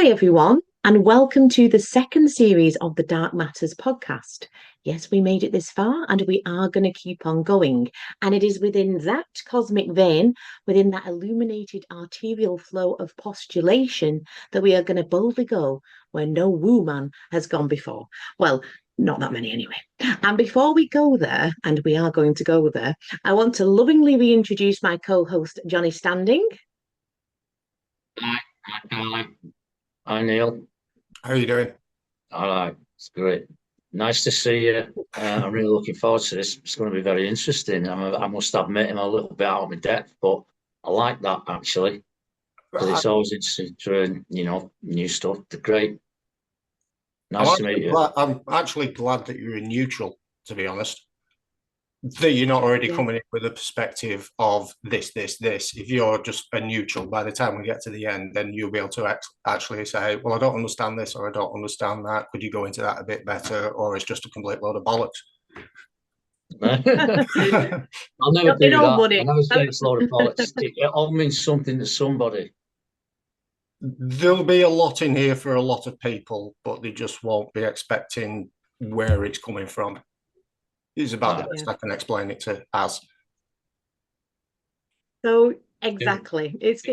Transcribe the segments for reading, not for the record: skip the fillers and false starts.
Hi, everyone, and welcome to the second series of the Dark Matters podcast. Yes, we made it this far, and we are going to keep on going. And it is within that cosmic vein, within that illuminated arterial flow of postulation, that we are going to boldly go where no woo man has gone before. Well, not that many anyway. And before we go there, and we are going to go there, I want to lovingly reintroduce my co-host, Jonny Standing. Hi, Carly. Hi, Neil. How are you doing? All right, it's great. Nice to see you. I'm really looking forward to this. It's going to be very interesting. I must admit, I'm a little bit out of my depth, but I like that actually because I- it's always interesting to learn, new stuff. Great. I'm Nice to meet you. I'm actually glad that you're in neutral, to be honest. That you're not already Yeah. coming in with a perspective of this. If you're just a neutral, by the time we get to the end, then you'll be able to actually say, well, I don't understand this or I don't understand that. Could you go into that a bit better? Or it's just a complete load of bollocks. I'll never do In all that. money. I never say it's a load of bollocks. It all means something to somebody. There'll be a lot in here for a lot of people, but they just won't be expecting where it's coming from. It's about the best I can explain it to as. So exactly, it's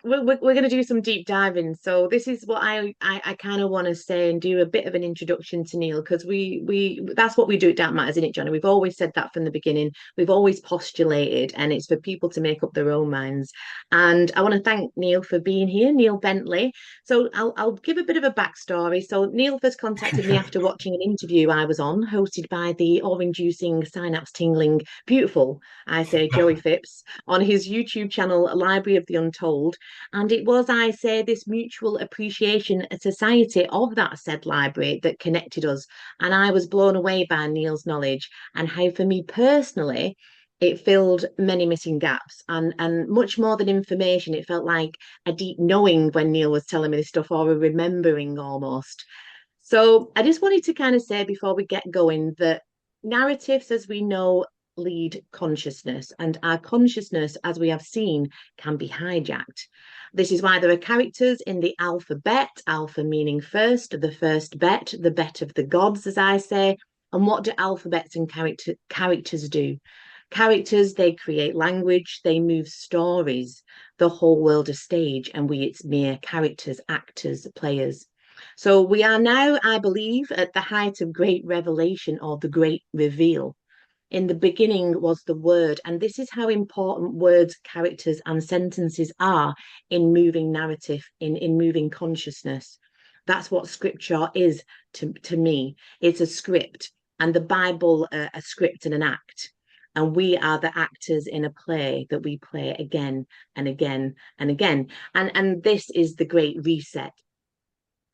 we're going to do some deep diving. So this is what I kind of want to say and do a bit of an introduction to Neil because we that's what we do at Dark Matters, isn't it, Johnny? We've always said that from the beginning. We've always postulated, and it's for people to make up their own minds. And I want to thank Neil for being here, Neil Bentley. So I'll give a bit of a backstory. So Neil first contacted me after watching an interview I was on, hosted by the awe-inducing, synapse tingling, beautiful, I say, Joey Phipps on his YouTube channel, Library of the Untold. And it was, I say, this mutual appreciation society of that said library that connected us. And I was blown away by Neil's knowledge and how, for me personally, it filled many missing gaps and much more than information. It felt like a deep knowing when Neil was telling me this stuff, or a remembering almost. So I just wanted to kind of say before we get going that narratives, as we know, lead consciousness, and our consciousness, as we have seen, can be hijacked. This is why there are characters in the alphabet, alpha meaning first, the first bet, the bet of the gods, as I say. And what do alphabets and characters do? Characters, they create language, they move stories, the whole world a stage, and we, it's mere characters, actors, players. So we are now, I believe, at the height of great revelation or the great reveal. In the beginning was the word, and this is how important words, characters, and sentences are in moving narrative, in moving consciousness. That's what scripture is to me. It's a script, and the Bible a script and an act. And we are the actors in a play that we play again and again and again. And this is the great reset.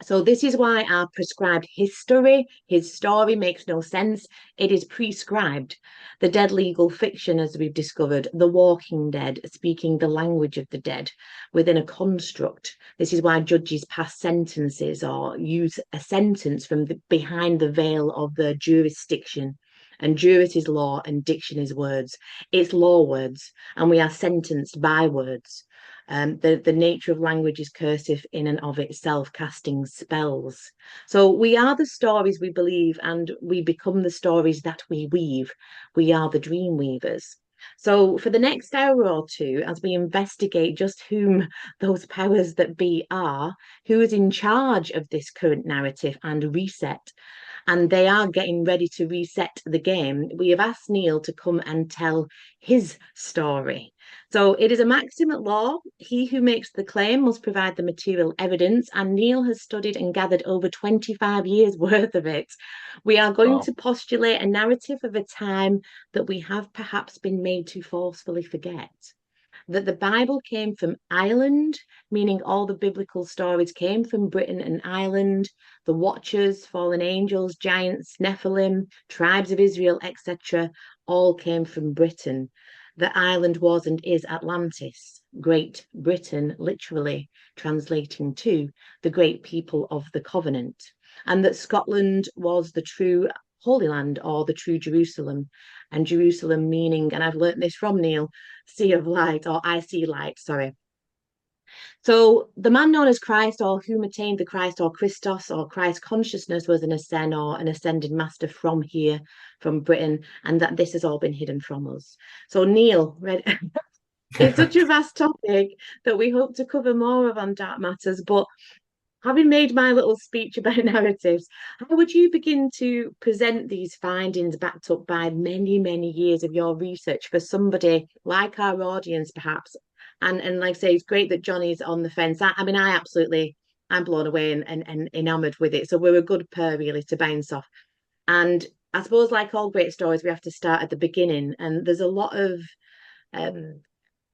So this is why our prescribed history, his story, makes no sense. It is prescribed. The dead legal fiction, as we've discovered, the walking dead, speaking the language of the dead within a construct. This is why judges pass sentences or use a sentence from behind the veil of the jurisdiction. And juris is law and diction is words. It's law words, and we are sentenced by words. The nature of language is cursive in and of itself, casting spells. So we are the stories we believe, and we become the stories that we weave. We are the dream weavers. So for the next hour or two, as we investigate just whom those powers that be are, who is in charge of this current narrative and reset, and they are getting ready to reset the game, we have asked Neil to come and tell his story. So it is a maxim at law. He who makes the claim must provide the material evidence, and Neil has studied and gathered over 25 years worth of it. We are going to postulate a narrative of a time that we have perhaps been made to forcefully forget. That the Bible came from Ireland, meaning all the biblical stories came from Britain and Ireland, the Watchers, fallen angels, giants, Nephilim, tribes of Israel, etc., all came from Britain. That Ireland was and is Atlantis, Great Britain, literally translating to the great people of the covenant, and that Scotland was the true Holy Land or the true Jerusalem, and Jerusalem meaning, and I've learnt this from Neil, sea of light, or I see light, sorry. So the man known as Christ, or whom attained the Christ, or Christos, or Christ consciousness, was an ascend or an ascended master from here, from Britain, and that this has all been hidden from us. So Neil, it's such a vast topic that we hope to cover more of on Dark Matters, but having made my little speech about narratives, how would you begin to present these findings backed up by many, many years of your research for somebody like our audience, perhaps? And like I say, it's great that Jonny's on the fence. I mean, I'm blown away and enamored with it. So we're a good pair, really, to bounce off. And I suppose, like all great stories, we have to start at the beginning. And there's a lot of um,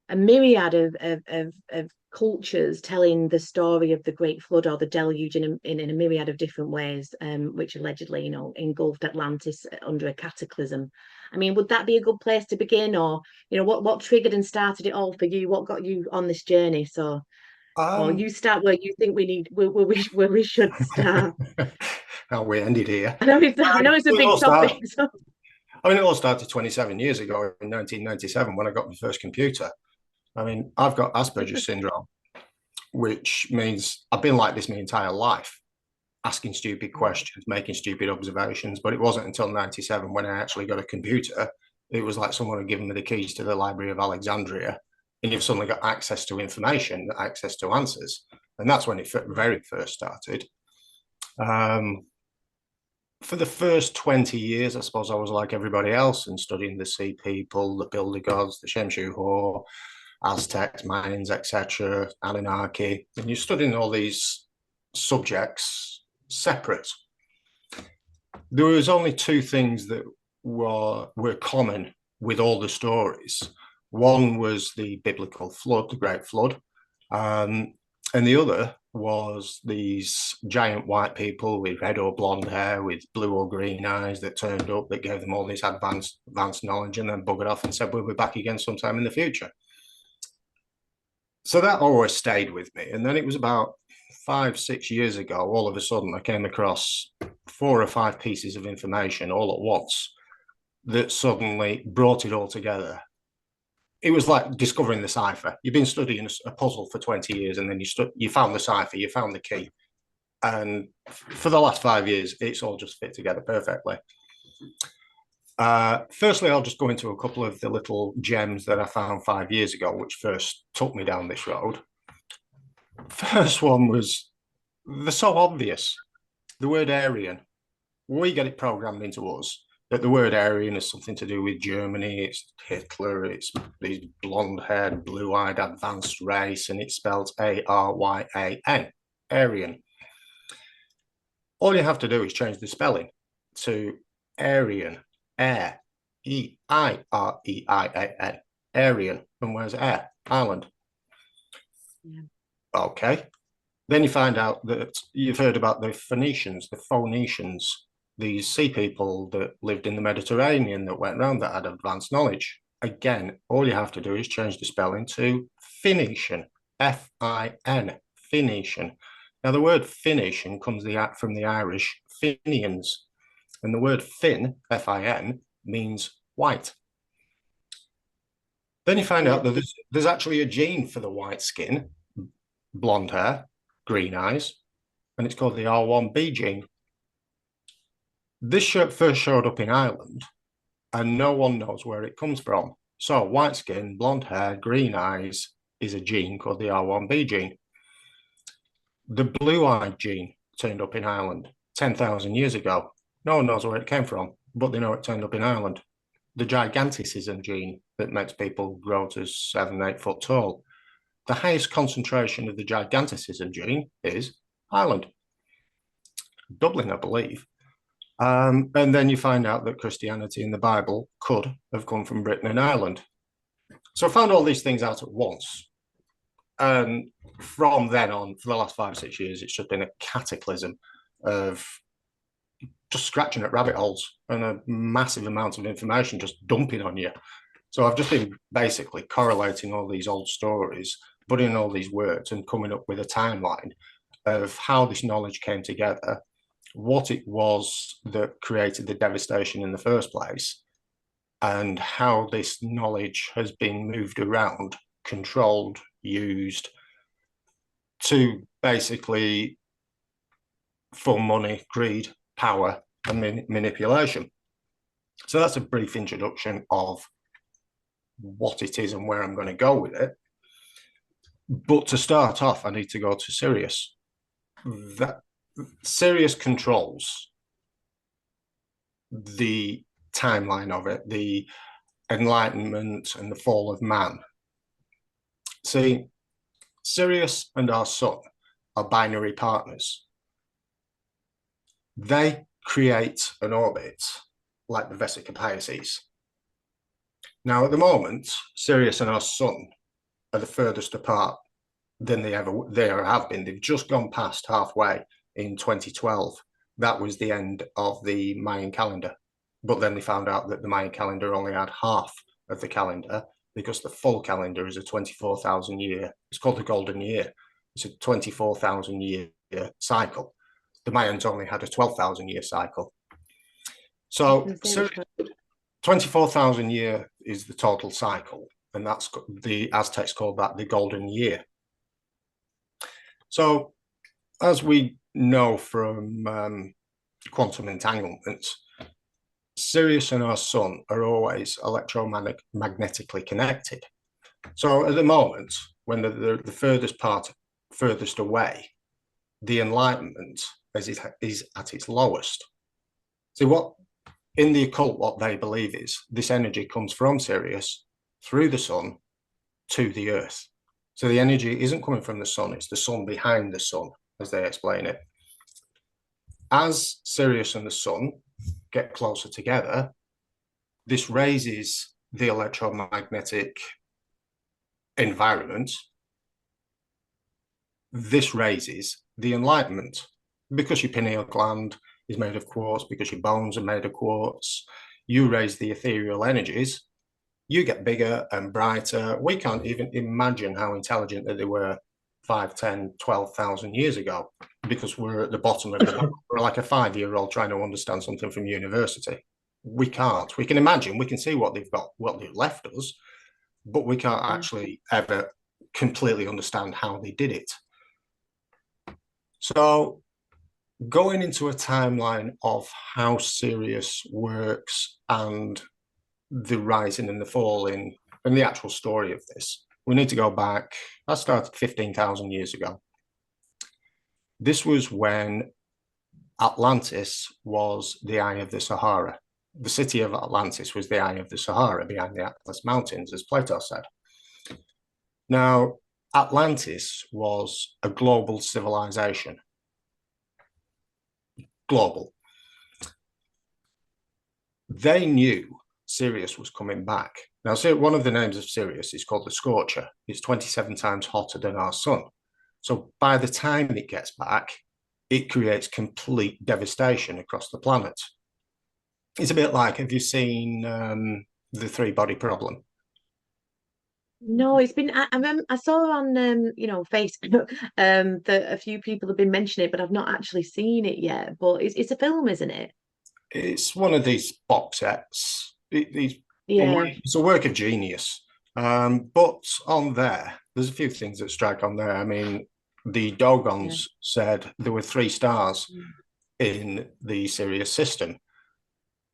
a myriad of cultures telling the story of the Great Flood or the Deluge in a myriad of different ways, which allegedly, engulfed Atlantis under a cataclysm. I mean, would that be a good place to begin, or what triggered and started it all for you? What got you on this journey? So, or you start where you think where we should start. How we ended here. I know it's a big topic. So. I mean, it all started 27 years ago in 1997 when I got my first computer. I mean, I've got Asperger's syndrome, which means I've been like this my entire life, asking stupid questions, making stupid observations. But it wasn't until 97 when I actually got a computer. It was like someone had given me the keys to the Library of Alexandria, and you've suddenly got access to information, access to answers. And that's when it very first started. For the first 20 years, I suppose I was like everybody else and studying the sea people, the builder gods, the Shemshu-Hor, Aztecs, Mayans, etc., Anunnaki, and you're studying all these subjects separate. There was only two things that were common with all the stories. One was the biblical flood, the Great Flood, and the other was these giant white people with red or blonde hair, with blue or green eyes that turned up, that gave them all this advanced knowledge, and then buggered off and said, we'll be back again sometime in the future. So that always stayed with me. And then it was about 5-6 years ago, all of a sudden I came across 4 or 5 pieces of information all at once that suddenly brought it all together. It was like discovering the cipher. You've been studying a puzzle for 20 years and then you found the cipher, you found the key. And for the last 5 years, it's all just fit together perfectly. Firstly, I'll just go into a couple of the little gems that I found 5 years ago, which first took me down this road. First one was the so obvious, the word Aryan. We get it programmed into us that the word Aryan is something to do with Germany, it's Hitler, it's these blonde-haired, blue-eyed advanced race, and it's spelled A-R-Y-A-N, Aryan. All you have to do is change the spelling to Aryan, air, E-I-R-E-I-A-N, Aryan. And where's air? Island. Yeah. Okay. Then you find out that you've heard about the Phoenicians, the Phoenicians, these sea people that lived in the Mediterranean that went around that had advanced knowledge. Again, all you have to do is change the spelling to Phoenician, F-I-N, Phoenician. Now, the word Phoenician comes from the Irish Fenians, and the word Fin, F-I-N, means white. Then you find out that there's actually a gene for the white skin, blonde hair, green eyes, and it's called the R1b gene. This first showed up in Ireland, and no one knows where it comes from. So white skin, blonde hair, green eyes is a gene called the R1b gene. The blue-eyed gene turned up in Ireland 10,000 years ago. No one knows where it came from, but they know it turned up in Ireland. The giganticism gene that makes people grow to 7-8 foot tall. The highest concentration of the giganticism gene is Ireland. Dublin, I believe. And then you find out that Christianity in the Bible could have come from Britain and Ireland. So I found all these things out at once. And from then on, for the last 5-6 years, it's just been a cataclysm of just scratching at rabbit holes and a massive amount of information just dumping on you. So I've just been basically correlating all these old stories, putting in all these words and coming up with a timeline of how this knowledge came together, what it was that created the devastation in the first place, and how this knowledge has been moved around, controlled, used, to basically for money, greed, power, and manipulation. So that's a brief introduction of what it is and where I'm going to go with it. But to start off, I need to go to Sirius. That Sirius controls the timeline of it, the enlightenment and the fall of man. See, Sirius and our sun are binary partners. They create an orbit like the Vesica-Pisces. Now, at the moment, Sirius and our sun are the furthest apart than they ever have been. They've just gone past halfway in 2012. That was the end of the Mayan calendar. But then they found out that the Mayan calendar only had half of the calendar, because the full calendar is a 24,000 year. It's called the golden year. It's a 24,000 year cycle. The Mayans only had a 12,000 year cycle. So 24,000 year is the total cycle, and that's the Aztecs called that the golden year. So as we know from quantum entanglements, Sirius and our sun are always electromagnetically connected. So at the moment, when the furthest away, the enlightenment is at its lowest. See, what in the occult, what they believe is this energy comes from Sirius through the sun to the earth. So the energy isn't coming from the sun, it's the sun behind the sun, as they explain it. As Sirius and the sun get closer together, this raises the electromagnetic environment. This raises the enlightenment, because your pineal gland is made of quartz, because your bones are made of quartz. You raise the ethereal energies, you get bigger and brighter. We can't even imagine how intelligent that they were 5, 10, 12,000 years ago, because we're at the bottom of the we're like a 5-year-old trying to understand something from university. We can't. We can imagine, we can see what they've got, what they've left us, but we can't actually ever completely understand how they did it. So going into a timeline of how Sirius works and the rising and the falling and the actual story of this, we need to go back. I started 15,000 years ago. This was when Atlantis was the eye of the Sahara. The city of Atlantis was the eye of the Sahara behind the Atlas Mountains, as Plato said. Now, Atlantis was a global civilization. Global. They knew Sirius was coming back. Now, so one of the names of Sirius is called the Scorcher. It's 27 times hotter than our sun. So by the time it gets back, it creates complete devastation across the planet. It's a bit like, have you seen the three-body problem? No, it's been. I remember I saw on Facebook that a few people have been mentioning it, but I've not actually seen it yet. But it's a film, isn't it? It's one of these box sets. It's a work of genius. But on there's a few things that strike on there. I mean, the Dogons said there were 3 stars in the Sirius system.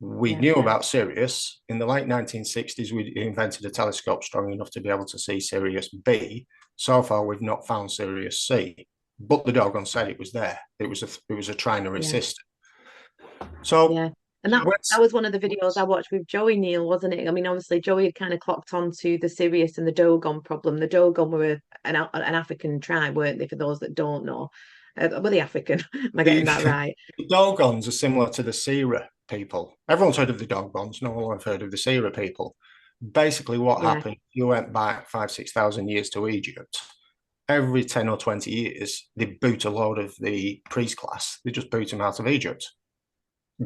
We knew about Sirius. In the late 1960s, we invented a telescope strong enough to be able to see Sirius B. So far, we've not found Sirius C, but the Dogon said it was there. It was a trinary system. So and that was one of the videos I watched with Joey, Neil, wasn't it? I mean, obviously Joey had kind of clocked onto the Sirius and the Dogon problem. The Dogon were an African tribe, weren't they? For those that don't know, were they African? Am I getting that right? The Dogons are similar to the Sira people. Everyone's heard of the Dogons. No one has heard of the Sira people. Basically, what happened? You went back 5,000 to 6,000 years to Egypt. Every 10 or 20 years, they boot a load of the priest class. They just boot them out of Egypt,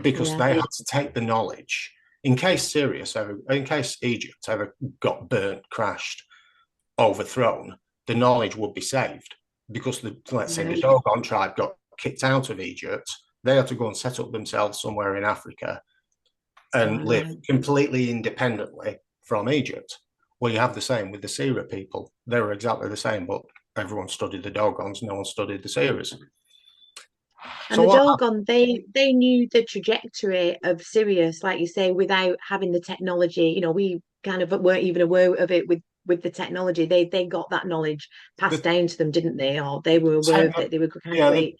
because they had to take the knowledge in case Egypt ever got burnt, crashed, overthrown. The knowledge would be saved, because let's say the Dogon tribe got kicked out of Egypt. They had to go and set up themselves somewhere in Africa and live completely independently from Egypt. Well, you have the same with the Sira people. They were exactly the same, but everyone studied the Dogons, no one studied the Sirius. And So the what Dogon, they knew the trajectory of Sirius, like you say, without having the technology. You know, we kind of weren't even aware of it with the technology. They got that knowledge passed the, down to them, didn't they? Or they were aware of it. They were kind of yeah, great.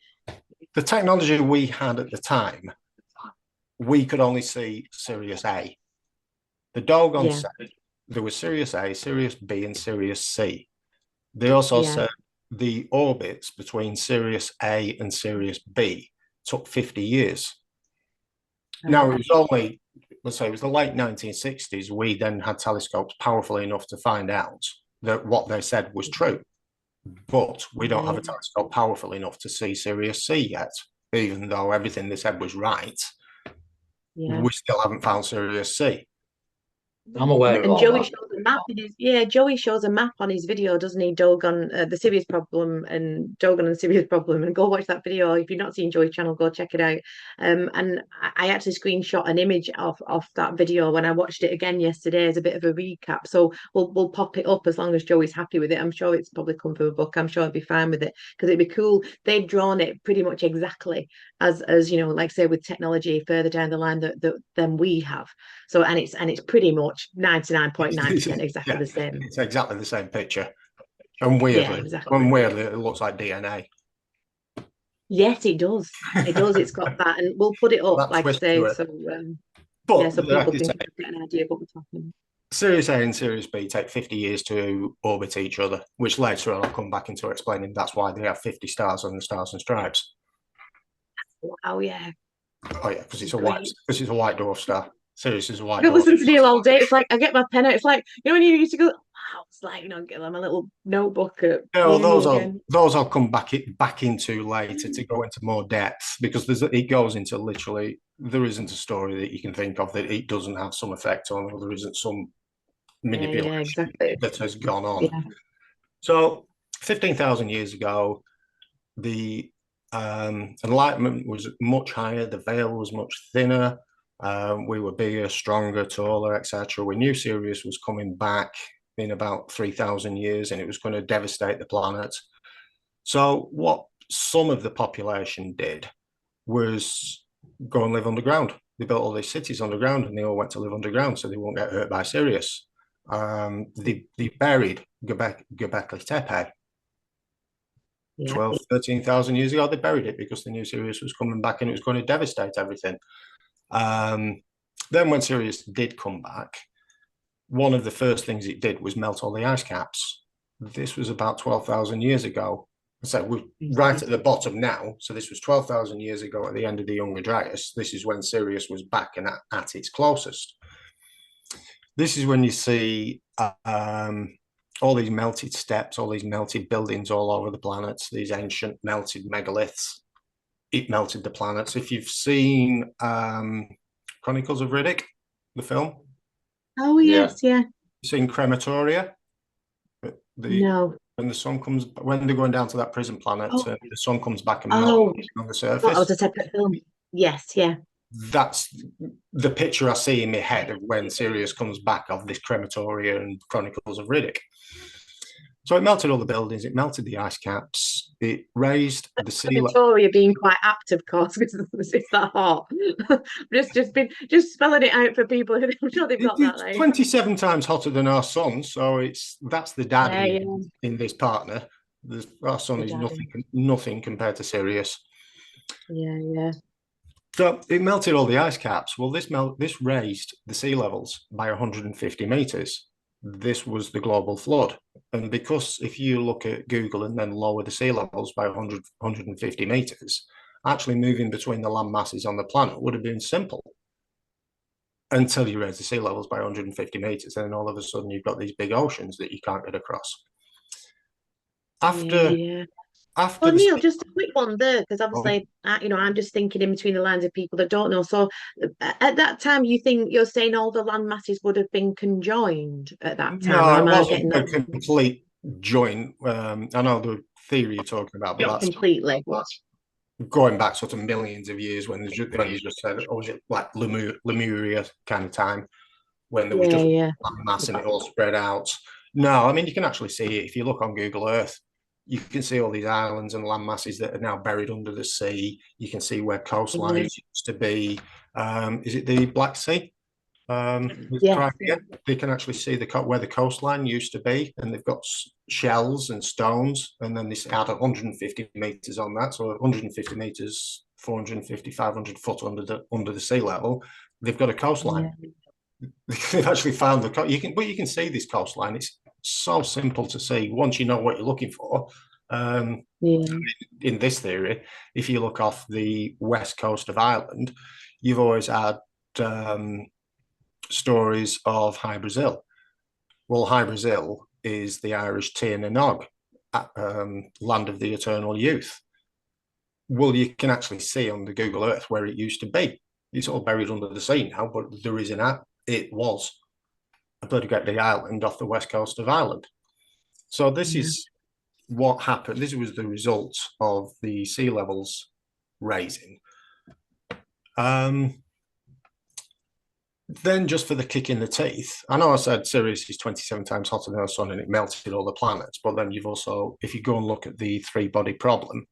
the technology we had at the time, we could only see Sirius A. The Dogon Yeah, said there was Sirius A, Sirius B, and Sirius C. They also yeah. said the orbits between Sirius A and Sirius B took 50 years. Now, it was only, let's say, it was the late 1960s. We then had telescopes powerful enough to find out that what they said was true. But we don't have a telescope powerful enough to see Sirius C yet, even though everything they said was right. Yeah. We still haven't found Sirius C. I'm aware of And all Joey that. shows a map in his Joey shows a map on his video, doesn't he? Dogon, the Sirius problem and Dogon and Sirius problem. And go watch that video. If you've not seen Joey's channel, go check it out. And I actually screenshot an image of that video when I watched it again yesterday as a bit of a recap. So we'll pop it up as long as Joey's happy with it. I'm sure it's probably come from a book. I'm sure I'd be fine with it because it'd be cool. They've drawn it pretty much exactly as you know, like say with technology further down the line than we have. So and it's pretty much 99.9% exactly the same. It's exactly the same picture. And Yeah, exactly. it looks like DNA. Yes, it does. It does. It's got that, and we'll put it up, That like I twist say, to it. so But so like people you can say, get an idea of what we're talking about. Sirius A and Sirius B take 50 years to orbit each other, which later on I'll come back into explaining that's why they have 50 stars on the Stars and Stripes. Oh yeah. Oh yeah, because it's a white dwarf star. Sirius is a white I could dwarf. listen to Neil all day. It's like I get my pen out. It's like you know when you used to go, wow, it's like get my little notebook at No, uni again. those I'll come back into later to go into more depth because it goes into literally there isn't a story that you can think of that it doesn't have some effect on, or there isn't some manipulation exactly. that has gone on. Yeah. So 15,000 years ago, the enlightenment was much higher, the veil was much thinner, we were bigger, stronger, taller, etc. We knew Sirius was coming back in about 3,000 years and it was going to devastate the planet. So what some of the population did was go and live underground. They built all these cities underground and they all went to live underground so they won't get hurt by Sirius. They buried Göbekli Tepe 12, 13,000 years ago. They buried it because they knew Sirius was coming back and it was going to devastate everything. Then when Sirius did come back, one of the first things it did was melt all the ice caps. This was about 12,000 years ago. So we're right at the bottom now. So this was 12,000 years ago at the end of the Younger Dryas. This is when Sirius was back and at its closest. This is when you see all these melted steps, all these melted buildings all over the planets, these ancient melted megaliths. It melted the planets. If you've seen Chronicles of Riddick, the film. Oh yes, yeah. You've seen crematoria. No. When the sun comes, when they're going down to that prison planet, the sun comes back and melts on the surface. That was a separate film. Yes, yeah. That's the picture I see in my head of when Sirius comes back of this crematoria and Chronicles of Riddick. So it melted all the buildings, it melted the ice caps, it raised the sea level. Victoria being quite apt, of course, because it's that hot. just spelling it out for people who I'm sure they've got that. It's 27 times hotter than our sun, so that's the daddy in this partner. Our sun is nothing compared to Sirius. Yeah. So it melted all the ice caps. Well, this raised the sea levels by 150 meters. This was the global flood. And because if you look at Google and then lower the sea levels by 150 meters, actually moving between the land masses on the planet would have been simple until you raise the sea levels by 150 meters. And then all of a sudden you've got these big oceans that you can't get across. Well, Neil, just a quick one there, because obviously, I'm just thinking in between the lines of people that don't know. So, at that time, you're saying all the land masses would have been conjoined at that time? No, it wasn't a complete joint. I know the theory you're talking about, but that's completely going back sort of millions of years when you just said, or was it like Lemuria kind of time when there was just land mass and it all spread out? No, I mean you can actually see it if you look on Google Earth. you can see all these islands and land masses that are now buried under the sea. You can see where coastlines used to be. Is it the Black Sea? With Crimea, they can actually see where the coastline used to be, and they've got shells and stones, and then they add 150 meters on that, so 150 meters, 450, 500 foot under the sea level. They've got a coastline. They've actually found but you can see this coastline. It's so simple to see once you know what you're looking for. In this theory, if you look off the west coast of Ireland, you've always had stories of High Brazil. Well, High Brazil is the Irish Tir na Nog, land of the eternal youth. Well, you can actually see on the Google Earth where it used to be. It's all buried under the sea now, but there is it was a bloody great big island off the west coast of Ireland. So this is what happened. This was the result of the sea levels rising. Then just for the kick in the teeth, I know I said Sirius is 27 times hotter than our sun and it melted all the planets, but then you've also, if you go and look at the three-body problem,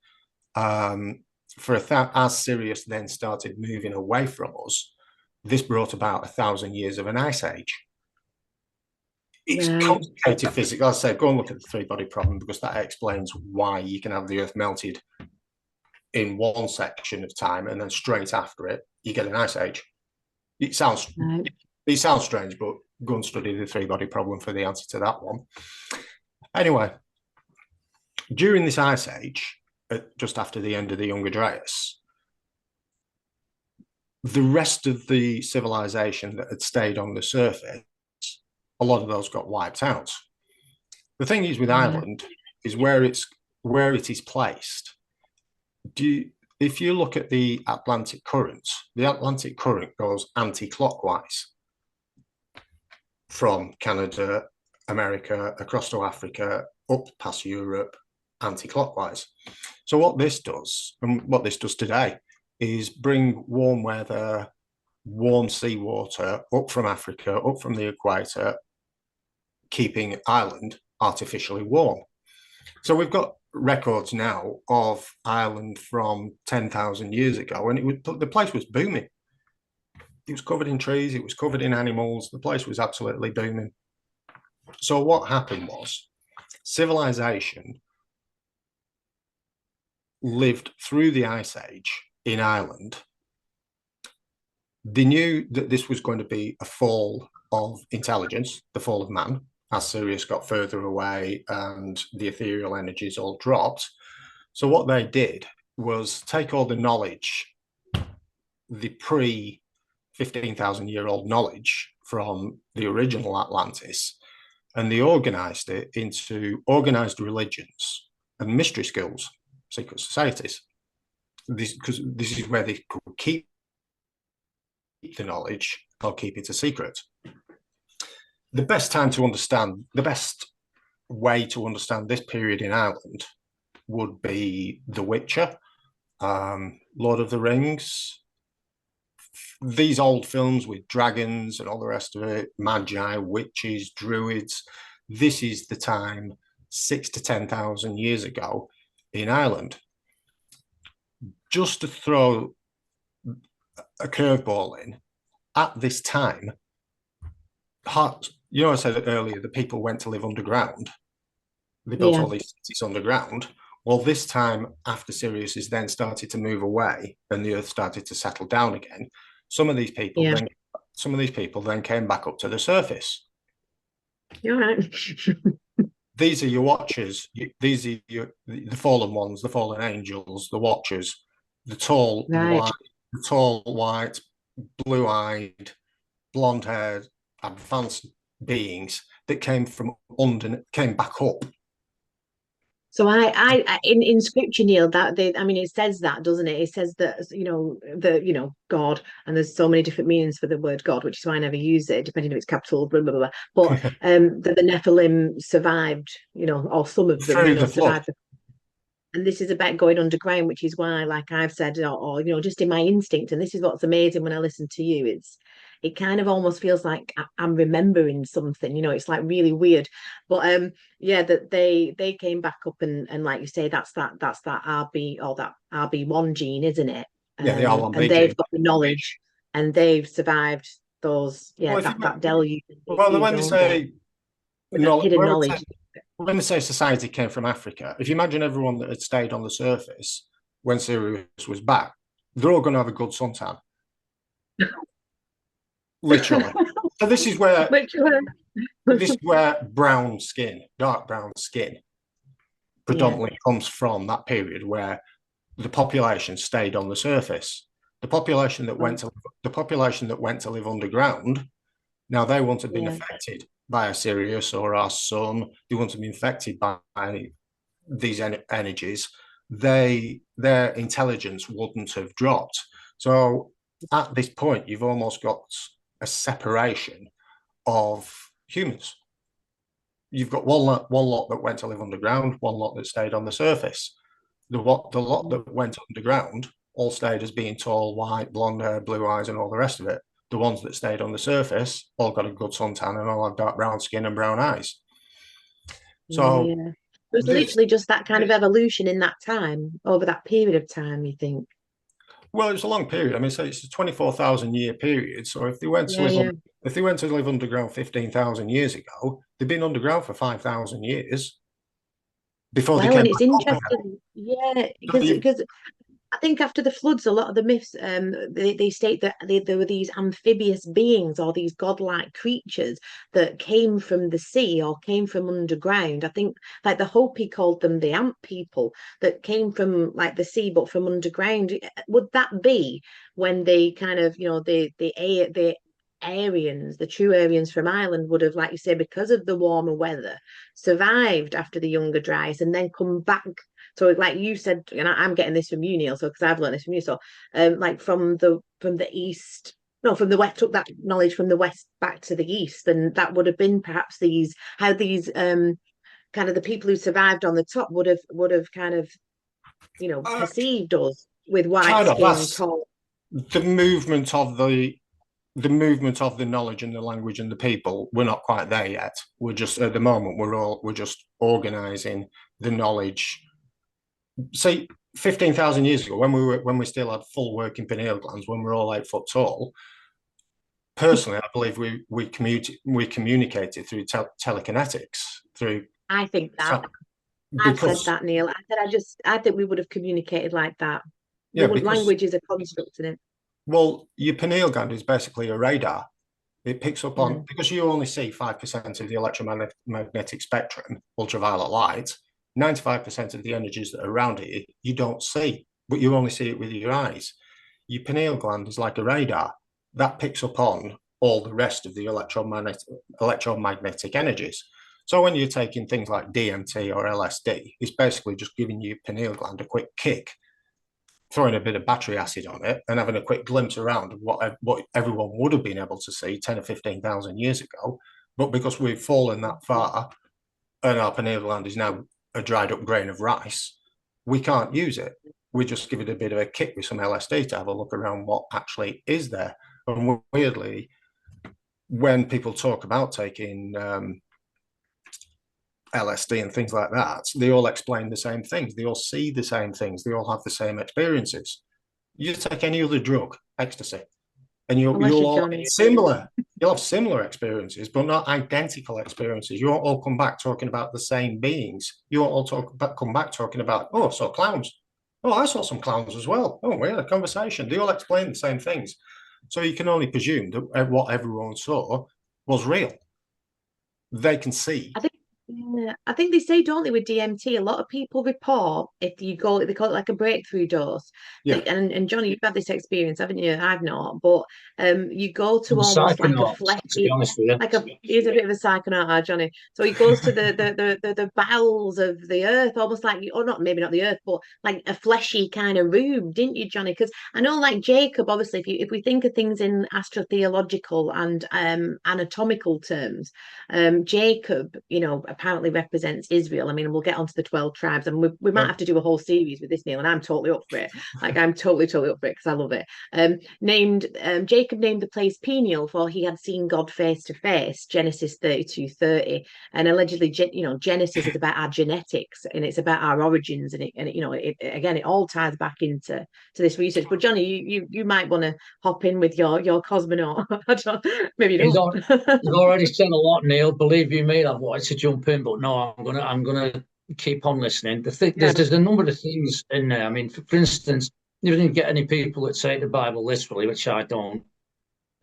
as Sirius then started moving away from us, this brought about 1,000 years of an ice age. It's complicated physics. As I said, go and look at the three-body problem because that explains why you can have the Earth melted in one section of time and then straight after it, you get an ice age. It sounds strange, but go and study the three-body problem for the answer to that one. Anyway, during this ice age, just after the end of the Younger Dryas, the rest of the civilization that had stayed on the surface, a lot of those got wiped out. The thing is with Ireland is where it is placed. If you look at the Atlantic current goes anti-clockwise from Canada, America, across to Africa, up past Europe, anti-clockwise. So what this does, and what this does today, is bring warm weather, warm seawater up from Africa, up from the equator, keeping Ireland artificially warm. So we've got records now of Ireland from 10,000 years ago, and the place was booming. It was covered in trees, it was covered in animals, the place was absolutely booming. So what happened was civilization lived through the Ice Age in Ireland. They knew that this was going to be a fall of intelligence, the fall of man, as Sirius got further away and the ethereal energies all dropped. So what they did was take all the knowledge, the pre-15,000-year-old knowledge from the original Atlantis, and they organized it into organized religions and mystery schools, secret societies. Because this is where they could keep the knowledge or keep it a secret. The best way to understand this period in Ireland would be The Witcher, Lord of the Rings, these old films with dragons and all the rest of it, magi, witches, druids. This is the time 6,000 to 10,000 years ago in Ireland. Just to throw a curveball in, at this time, I said earlier, the people went to live underground. They built all these cities underground. Well, this time after Sirius is then started to move away and the Earth started to settle down again, some of these people then came back up to the surface. You're right. These are your watchers. These are the fallen ones, the fallen angels, the watchers, the tall white, blue-eyed, blonde-haired, advanced beings that came back up. So I in scripture, Neil, it says that, doesn't it? It says that God, and there's so many different meanings for the word God, which is why I never use it, depending if it's capital, blah blah blah. But that the Nephilim survived, or some of them survived. And this is about going underground, which is why, like I've said, or just in my instinct, and this is what's amazing when I listen to you, it kind of almost feels like I'm remembering something, you know, it's like really weird. But yeah, that they came back up, and like you say, that's that RB, or that RB1 gene, isn't it? Yeah, the And R1B they've gene. got the knowledge, and they've survived those, Well, yeah, if you, that deluge that they well, do, when they don't they? say With that hidden knowledge. when they say society came from Africa, if you imagine everyone that had stayed on the surface when Sirius was back, they're all going to have a good suntan, literally. So Which this is where brown skin, dark brown skin, yeah, predominantly comes from that period where the population stayed on the surface. The population that went to live underground, now they wouldn't have been yeah. affected by a Sirius or our sun. They wouldn't have been affected by these energies. Their intelligence wouldn't have dropped. So at this point, you've almost got a separation of humans. You've got one lot that went to live underground, one lot that stayed on the surface. The lot that went underground all stayed as being tall, white, blonde hair, blue eyes, and all the rest of it. The ones that stayed on the surface all got a good suntan and all had dark brown skin and brown eyes. So Yeah. It was this, literally just that kind of evolution in that time, over that period of time, you think? well, it's a long period. I mean, so it's a 24,000 year period. So if they went to Yeah, live yeah. if they went to live underground 15,000 years ago, they've been underground for 5,000 years before they Well, came and it's back up again. interesting, yeah, So because I think after the floods, a lot of the myths, they state that there were these amphibious beings, or these godlike creatures that came from the sea or came from underground. I think like the Hopi called them the ant people, that came from like the sea but from underground. Would that be when they kind of, you know, the Aryans, the true Aryans from Ireland, would have, like you say, because of the warmer weather, survived after the Younger Dryas and then come back. So, like you said, and I'm getting this from you, Neil, so because I've learned this from you. So, like from the east, no, from the west, took that knowledge from the west back to the east, and that would have been perhaps these kind of the people who survived on the top would have kind of, you know, perceived us with white kind of skin, that's tall. the movement of the knowledge and the language and the people. We're not quite there yet. We're just at the moment we're just organizing the knowledge. See, 15,000 years ago, when we still had full working pineal glands, when we we're all 8 foot tall, personally, I believe we communicated through telekinetics through I think that I've said because that, Neil. I think we would have communicated like that. We yeah, would because Language is a construct in it. well, your pineal gland is basically a radar. It picks up on Mm. because you only see 5% of the electromagnetic spectrum, ultraviolet light. 95% of the energies that are around it you don't see, but you only see it with your eyes. Your pineal gland is like a radar that picks up on all the rest of the electromagnetic energies. So when you're taking things like DMT or LSD, it's basically just giving your pineal gland a quick kick, throwing a bit of battery acid on it and having a quick glimpse around of what everyone would have been able to see 10 or 15,000 years ago. But because we've fallen that far and our pineal gland is now a dried up grain of rice, we can't use it. We just give it a bit of a kick with some LSD to have a look around what actually is there. And weirdly, when people talk about taking LSD and things like that, they all explain the same things. They all see the same things. They all have the same experiences. You take any other drug, ecstasy, and Unless you'll you're all Jonny. similar. You'll have similar experiences, but not identical experiences. You won't all come back talking about the same beings. You won't all come back talking about, oh, I saw clowns. Oh, I saw some clowns as well. Oh, we had a conversation. They all explain the same things. So you can only presume that what everyone saw was real. They can see. I think, yeah, I think they say, don't they, with DMT, a lot of people report if you go, they call it like a breakthrough dose. Yeah. And Jonny, you've had this experience, haven't you? I've not, but you go I'm to a almost like a psychonaut, to be fleshy, honest with you. like a he's a bit of a psychonaut, Jonny. So he goes to the bowels of the earth, almost like, or not, maybe not the earth, but like a fleshy kind of room, didn't you, Jonny? Because I know, like Jacob, obviously, if we think of things in astrotheological and anatomical terms, Jacob, you know, apparently exactly represents Israel. I mean, we'll get onto the 12 tribes, and we might have to do a whole series with this, Neil, and I'm totally up for it. Like, I'm totally up for it because I love it. Jacob named the place Peniel, for he had seen God face to face, Genesis 32:30, and allegedly, Genesis is about our genetics and it's about our origins, and it all ties back into this research. But Jonny, you might want to hop in with your cosmonaut. Maybe you don't. You've already said a lot, Neil. Believe you me, I've wanted to jump in, but no, I'm gonna keep on listening. There's a number of things in there. I mean, for instance, you didn't get any people that take the Bible literally, which I don't.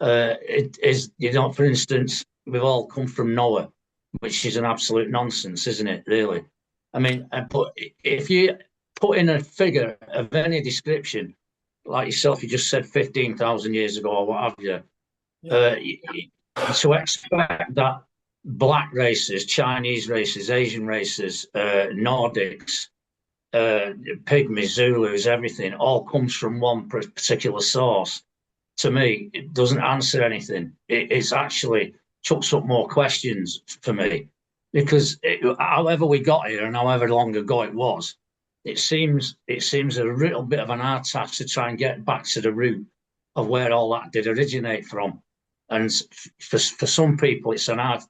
It is, for instance, we've all come from Noah, which is an absolute nonsense, isn't it? Really. I mean, but if you put in a figure of any description, like yourself, you just said 15,000 years ago or what have you. To expect that black races, Chinese races, Asian races, Nordics, Pygmies, Zulus, everything all comes from one particular source. To me, it doesn't answer anything. It's actually chucks up more questions for me, because however we got here and however long ago it was, it seems a little bit of an hard task to try and get back to the root of where all that did originate from. And for some people, it's an hard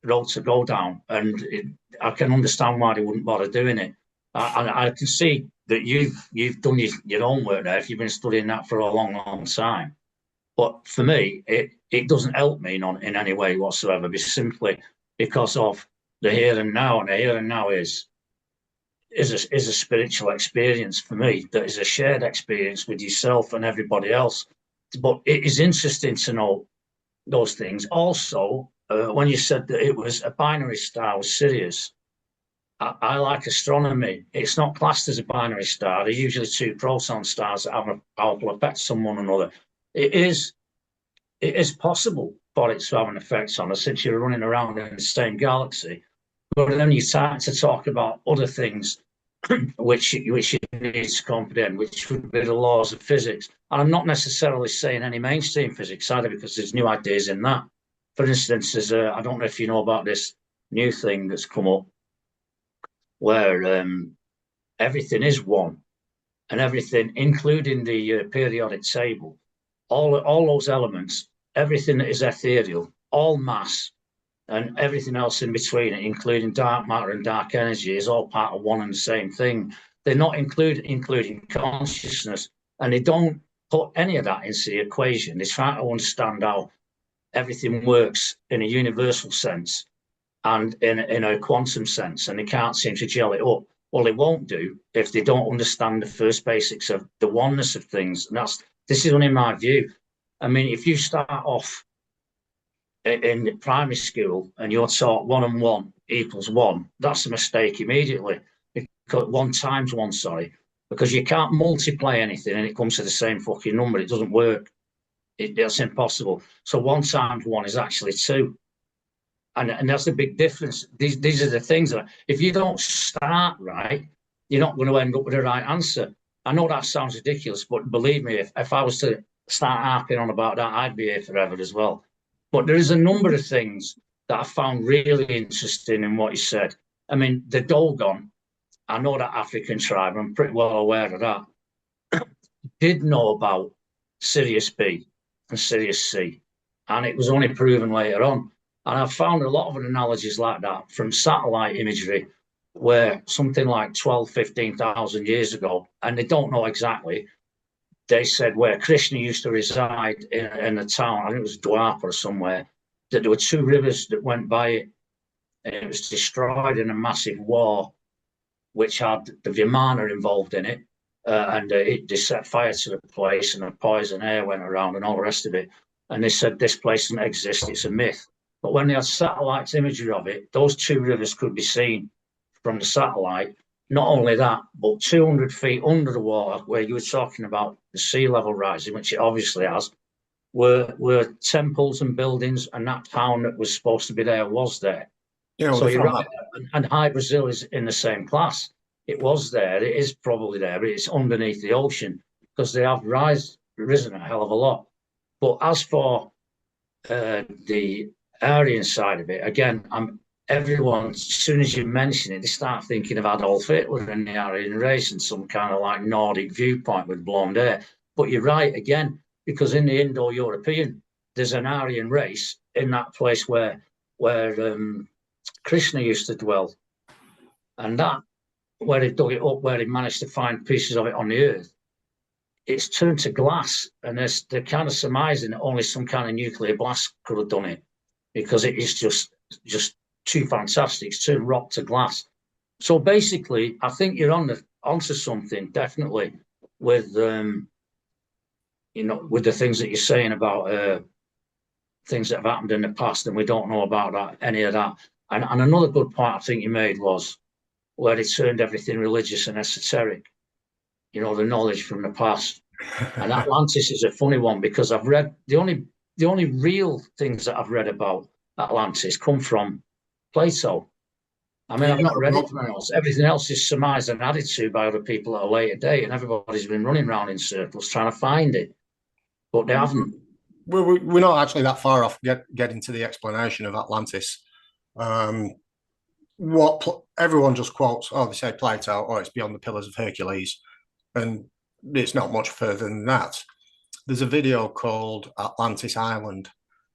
road to go down, and I can understand why they wouldn't bother doing it. I can see that you've done your own work there if you've been studying that for a long time. But for me, it doesn't help me in any way whatsoever, simply because of the here and now, and the here and now is a spiritual experience for me that is a shared experience with yourself and everybody else. But it is interesting to know those things. Also, when you said that it was a binary star with Sirius, I like astronomy. It's not classed as a binary star. They're usually two proton stars that have a powerful effect on one another. It is possible for it to have an effect on us since you're running around in the same galaxy. But then you start to talk about other things which you need to comprehend, which would be the laws of physics. And I'm not necessarily saying any mainstream physics either, because there's new ideas in that. For instance, I don't know if you know about this new thing that's come up, where everything is one, and everything, including the periodic table, all those elements, everything that is ethereal, all mass, and everything else in between it, including dark matter and dark energy, is all part of one and the same thing. They're not including consciousness, and they don't put any of that into the equation. They try to understand how everything works in a universal sense and in a quantum sense, and they can't seem to gel it up. Well, they won't do if they don't understand the first basics of the oneness of things. And this is only my view. I mean, if you start off in primary school and you're taught 1 and 1 equals 1, that's a mistake immediately. Because 1 times 1, because you can't multiply anything and it comes to the same fucking number. It doesn't work. That's impossible. So 1 times 1 is actually 2. And that's the big difference. These are the things that if you don't start right, you're not going to end up with the right answer. I know that sounds ridiculous, but believe me, if I was to start harping on about that, I'd be here forever as well. But there is a number of things that I found really interesting in what you said. I mean, the Dogon, I know that African tribe, I'm pretty well aware of that, did know about Sirius B and Sirius C, and it was only proven later on. And I've found a lot of analogies like that from satellite imagery, where something like 12, 15,000 years ago, and they don't know exactly, they said where Krishna used to reside in a town, I think it was Dwapara or somewhere, that there were 2 rivers that went by it, and it was destroyed in a massive war, which had the Vimana involved in it, and it set fire to the place, and the poison air went around and all the rest of it. And they said this place doesn't exist, it's a myth. But when they had satellite imagery of it, those 2 rivers could be seen from the satellite. Not only that, but 200 feet under the water, where you were talking about the sea level rising, which it obviously has, were temples and buildings, and that town that was supposed to be there was there. So you're right. And High Brazil is in the same class. It was there. It is probably there, but it's underneath the ocean, because they have risen a hell of a lot. But as for the Aryan side of it, again, everyone, as soon as you mention it, they start thinking of Adolf Hitler and the Aryan race and some kind of like Nordic viewpoint with blonde hair. But you're right again, because in the Indo-European, there's an Aryan race in that place where Krishna used to dwell, and that where they dug it up, where they managed to find pieces of it on the earth, it's turned to glass, and they're kind of surmising that only some kind of nuclear blast could have done it, because it is just too fantastic. It's turned rock to glass. So basically, I think you're onto something definitely with with the things that you're saying about things that have happened in the past, and we don't know about any of that. And another good point I think you made was where they turned everything religious and esoteric. The knowledge from the past. And Atlantis is a funny one, because I've read the only real things that I've read about Atlantis come from Plato. I mean, I've not read it from anyone else. Everything else is surmised and added to by other people at a later date, and everybody's been running around in circles trying to find it, but they haven't. We're not actually that far off getting to the explanation of Atlantis. What everyone just quotes, they say Plato, it's beyond the Pillars of Hercules. And it's not much further than that. There's a video called Atlantis Island.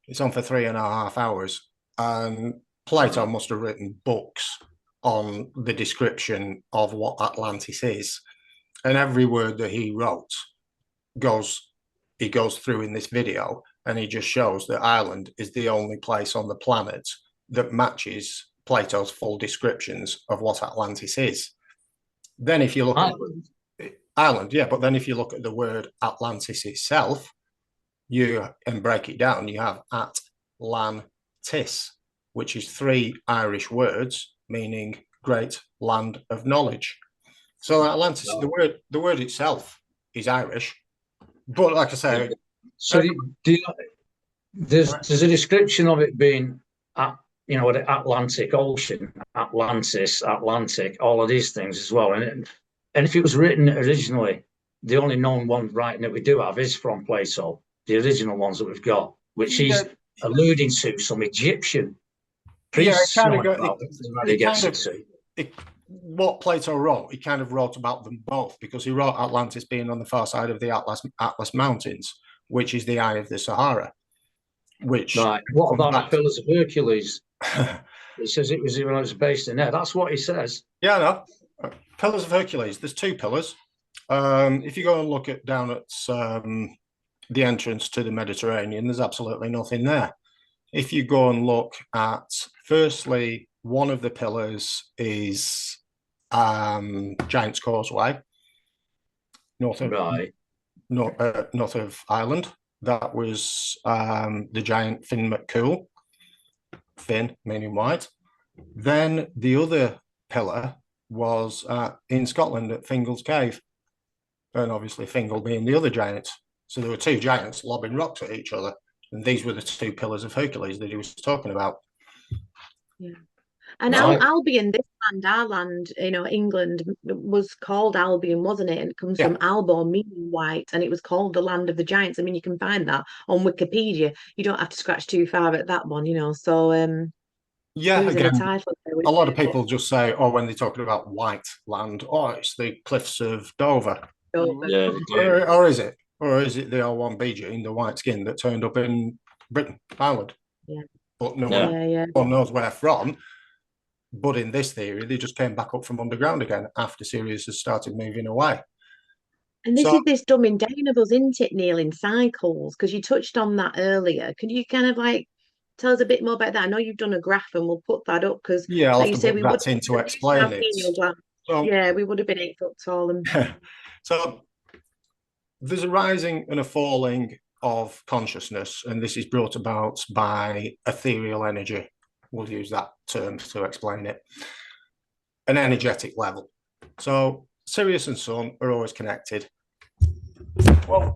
It's on for 3.5 hours. And Plato must have written books on the description of what Atlantis is. And every word that he wrote goes through in this video. And he just shows that Ireland is the only place on the planet that matches Plato's full descriptions of what Atlantis is. Then if you look at Ireland, yeah, but then if you look at the word Atlantis itself, and break it down, you have Atlantis, which is 3 Irish words meaning great land of knowledge. So Atlantis, the word itself is Irish, but like I say, so there's a description of it being the Atlantic Ocean, Atlantis, Atlantic, all of these things as well, and if it was written originally, the only known one writing that we do have is from Plato, the original ones that we've got, which he's alluding to some Egyptian priests. What Plato wrote, he kind of wrote about them both, because he wrote Atlantis being on the far side of the Atlas Mountains, which is the eye of the Sahara. What about the Pillars of Hercules? He says it was based in there. That's what he says. Yeah, no. Pillars of Hercules. There's 2 pillars. If you go and look down at the entrance to the Mediterranean, there's absolutely nothing there. If you go and look at, firstly, one of the pillars is Giant's Causeway, north of Ireland. That was the giant Finn McCool, Finn meaning white. Then the other pillar was in Scotland at Fingal's Cave, and obviously Fingal being the other giant. So there were 2 giants lobbing rocks at each other, and these were the 2 pillars of Hercules that he was talking about. Yeah. And Albion, this land, our land, England, was called Albion, wasn't it? And it comes from Albo, meaning white, and it was called the land of the giants. I mean, you can find that on Wikipedia. You don't have to scratch too far at that one, So again, a lot of people just say, when they're talking about white land, it's the cliffs of Dover. Yeah, or is it? Or is it the L1BG in the white skin that turned up in Britain, Ireland? Yeah. But no one knows where from. But in this theory, they just came back up from underground again after Sirius has started moving away. And this is this dumbing down of us, isn't it, Neil, in cycles? Because you touched on that earlier. Could you kind of tell us a bit more about that? I know you've done a graph, and we'll put that up because, like you say, we would to explain it. We would have been 8 foot tall. And so there's a rising and a falling of consciousness, and this is brought about by ethereal energy. We'll use that term to explain it. An energetic level. So Sirius and Sun are always connected. Right.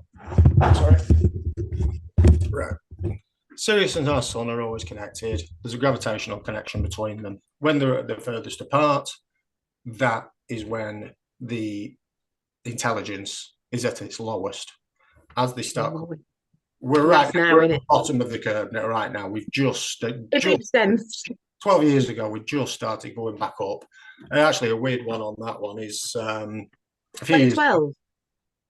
Sirius and our Sun are always connected. There's a gravitational connection between them. When they're at the furthest apart, that is when the intelligence is at its lowest. As they start, we're at the bottom of the curve right now. We've just makes sense. 12 years ago, we just started going back up. And actually, a weird one on that one is a few years ago, 2012.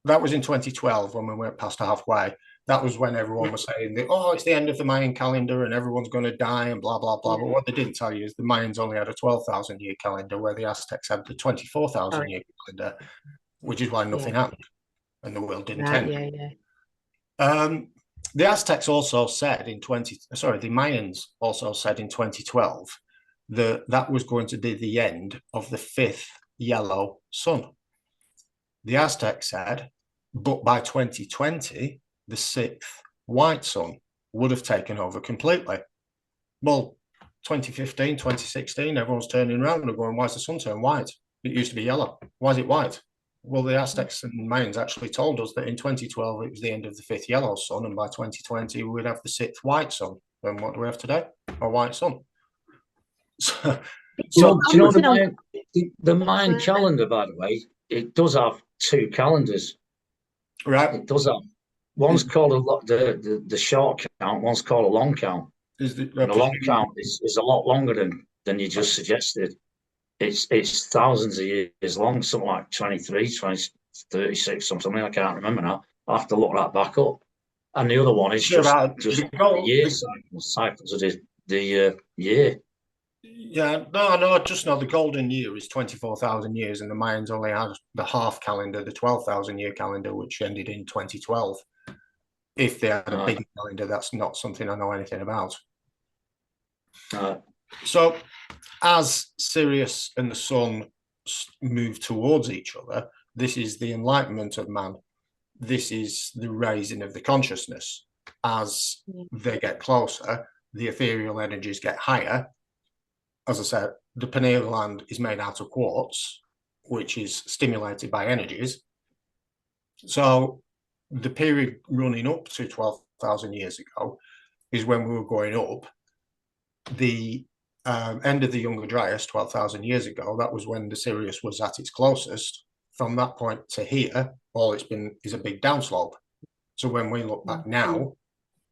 that was in 2012 when we went past halfway. That was when everyone was saying that, oh, it's the end of the Mayan calendar and everyone's going to die and blah, blah, blah. But what they didn't tell you is the Mayans only had a 12,000 year calendar, where the Aztecs had the 24,000 year calendar, which is why nothing happened and the world didn't end. The Aztecs also said the Mayans also said in 2012 that that was going to be the end of the 5th yellow sun. The Aztecs said, but by 2020, the 6th white sun would have taken over completely. Well, 2015, 2016, everyone's turning around and going, why is the sun turned white? It used to be yellow. Why is it white? Well, the Aztecs and Mayans actually told us that in 2012, it was the end of the 5th yellow sun, and by 2020, we would have the 6th white sun. And what do we have today? A white sun. So the Mayan calendar, by the way, it does have 2 calendars. Right. It does have. One's called the short count, one's called a long count. And the long count is a lot longer than you just suggested. It's thousands of years long, something like 23, 36, something. I can't remember now. I'll have to look that back up. And the other one is just the year cycles of the year. Yeah, no, just know the golden year is 24,000 years, and the Mayans only had the half calendar, the 12,000 year calendar, which ended in 2012. If they had a big calendar, that's not something I know anything about. So, as Sirius and the Sun move towards each other, this is the enlightenment of man. This is the raising of the consciousness. As they get closer, the ethereal energies get higher. As I said, the pineal gland is made out of quartz, which is stimulated by energies. So the period running up to 12,000 years ago is when we were going up. The end of the Younger Dryas, 12,000 years ago, that was when the Sirius was at its closest. From that point to here, all it's been is a big downslope. So when we look back now,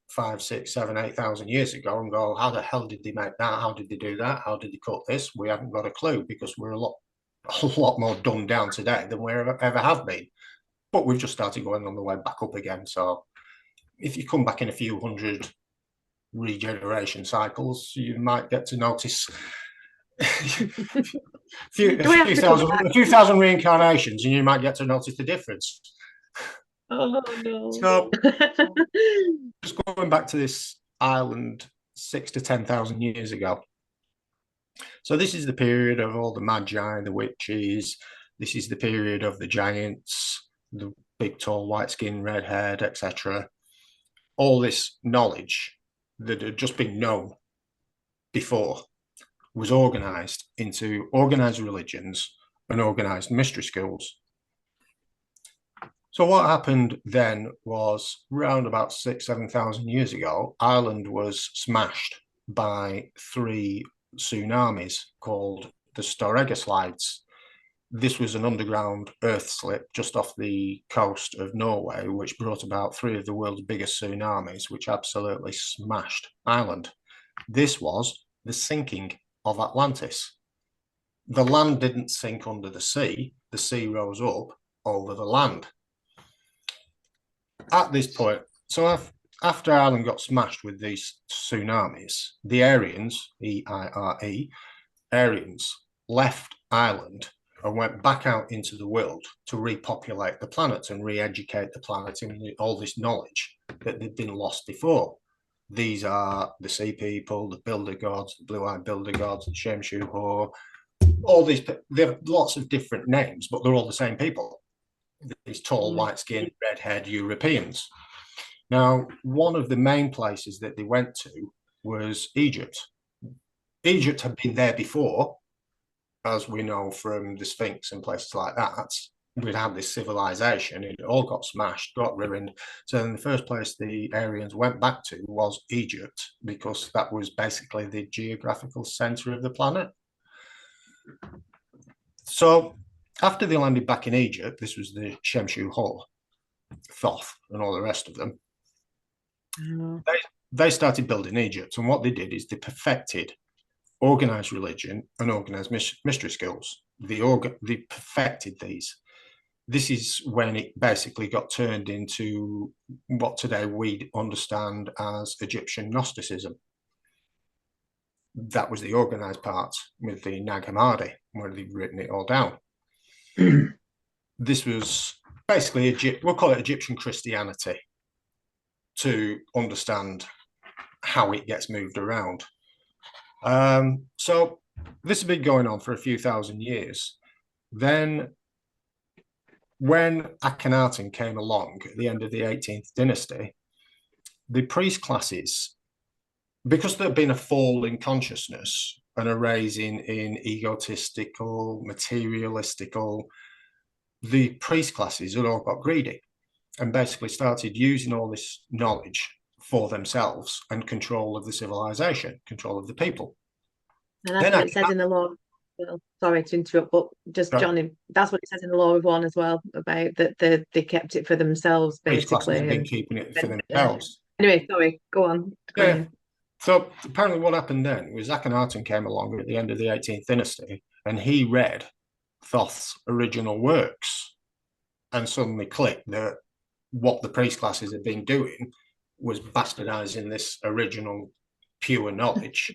5, 6, 7, 8,000 years ago, and go, how the hell did they make that? How did they do that? How did they cut this? We haven't got a clue, because we're a lot more dumbed down today than we ever have been. But we've just started going on the way back up again. So if you come back in a few hundred regeneration cycles, you might get to notice a few thousand reincarnations, and you might get to notice the difference. Oh no. So just going back to this island 6,000 to 10,000 years ago. So this is the period of all the magi, the witches. This is the period of the giants, the big, tall, white-skinned, red-haired, etc. All this knowledge that had just been known before was organized into organized religions and organized mystery schools. So what happened then was, around about 6,000 to 7,000 years ago, Ireland was smashed by 3 tsunamis called the Storegga slides. This was an underground earth slip just off the coast of Norway, which brought about 3 of the world's biggest tsunamis, which absolutely smashed Ireland. This was the sinking of Atlantis. The land didn't sink under the sea rose up over the land. At this point, so after Ireland got smashed with these tsunamis, the Aryans, E-I-R-E, Aryans, left Ireland and went back out into the world to repopulate the planet and re-educate the planet in all this knowledge that had been lost before. These are the sea people, the builder gods, the blue-eyed builder gods, the Shem-Shu-Hor, all these, they have lots of different names, but they're all the same people. These tall, white-skinned, red-haired Europeans. Now, one of the main places that they went to was Egypt. Egypt had been there before, as we know from the Sphinx and places like that. We'd had this civilization, it all got smashed, got ruined. So in the first place the Aryans went back to was Egypt, because that was basically the geographical center of the planet. So after they landed back in Egypt, this was the Shem-Shu-Hor, Thoth, and all the rest of them. They started building Egypt, and what they did is they perfected organized religion and organized mystery schools. They perfected these. This is when it basically got turned into what today we understand as Egyptian Gnosticism. That was the organized part with the Nag Hammadi, where they've written it all down. This was basically, we'll call it Egyptian Christianity, to understand how it gets moved around. So this has been going on for a few thousand years. Then when Akhenaten came along at the end of the 18th dynasty, the priest classes, because there had been a fall in consciousness and a raising in egotistical, materialistical, the priest classes had all got greedy and basically started using all this knowledge for themselves and control of the civilization, control of the people. And that's what it says in the law. Well, sorry to interrupt, but just Jonny, that's what it says in the law of one as well, about that they kept it for themselves, basically. Have been keeping it for themselves. Anyway, sorry, go on. Yeah. So apparently what happened then was Akhenaten came along at the end of the 18th dynasty and he read Thoth's original works and suddenly clicked that what the priest classes had been doing was bastardizing this original pure knowledge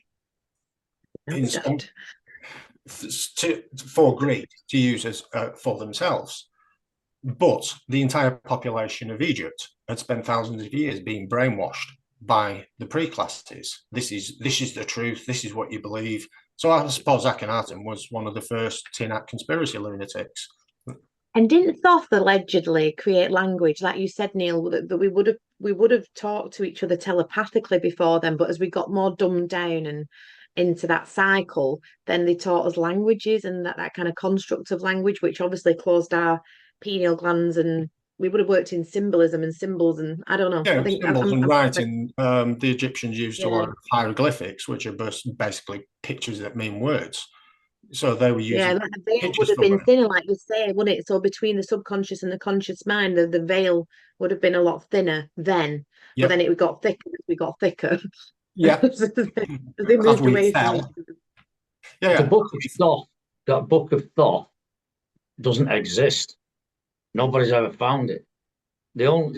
for greed, to use as for themselves. But the entire population of Egypt had spent thousands of years being brainwashed by the pre-classes. This is the truth. This is what you believe. So I suppose Akhenaten was one of the first Tinat conspiracy lunatics. And didn't Thoth allegedly create language, like you said, Neil, that we would have talked to each other telepathically before then, but as we got more dumbed down and into that cycle, then they taught us languages and that kind of construct of language, which obviously closed our pineal glands, and we would have worked in symbolism and symbols, and I don't know. Yeah, I think symbols and writing. The Egyptians used a lot of hieroglyphics, which are basically pictures that mean words. So they were using. Yeah, like the veil would have been thinner, like you say, wouldn't it? So between the subconscious and the conscious mind, the veil would have been a lot thinner then. But then it got thicker as we got thicker. Yeah. They moved away from the book of Thoth, that book of Thoth doesn't exist. Nobody's ever found it. No,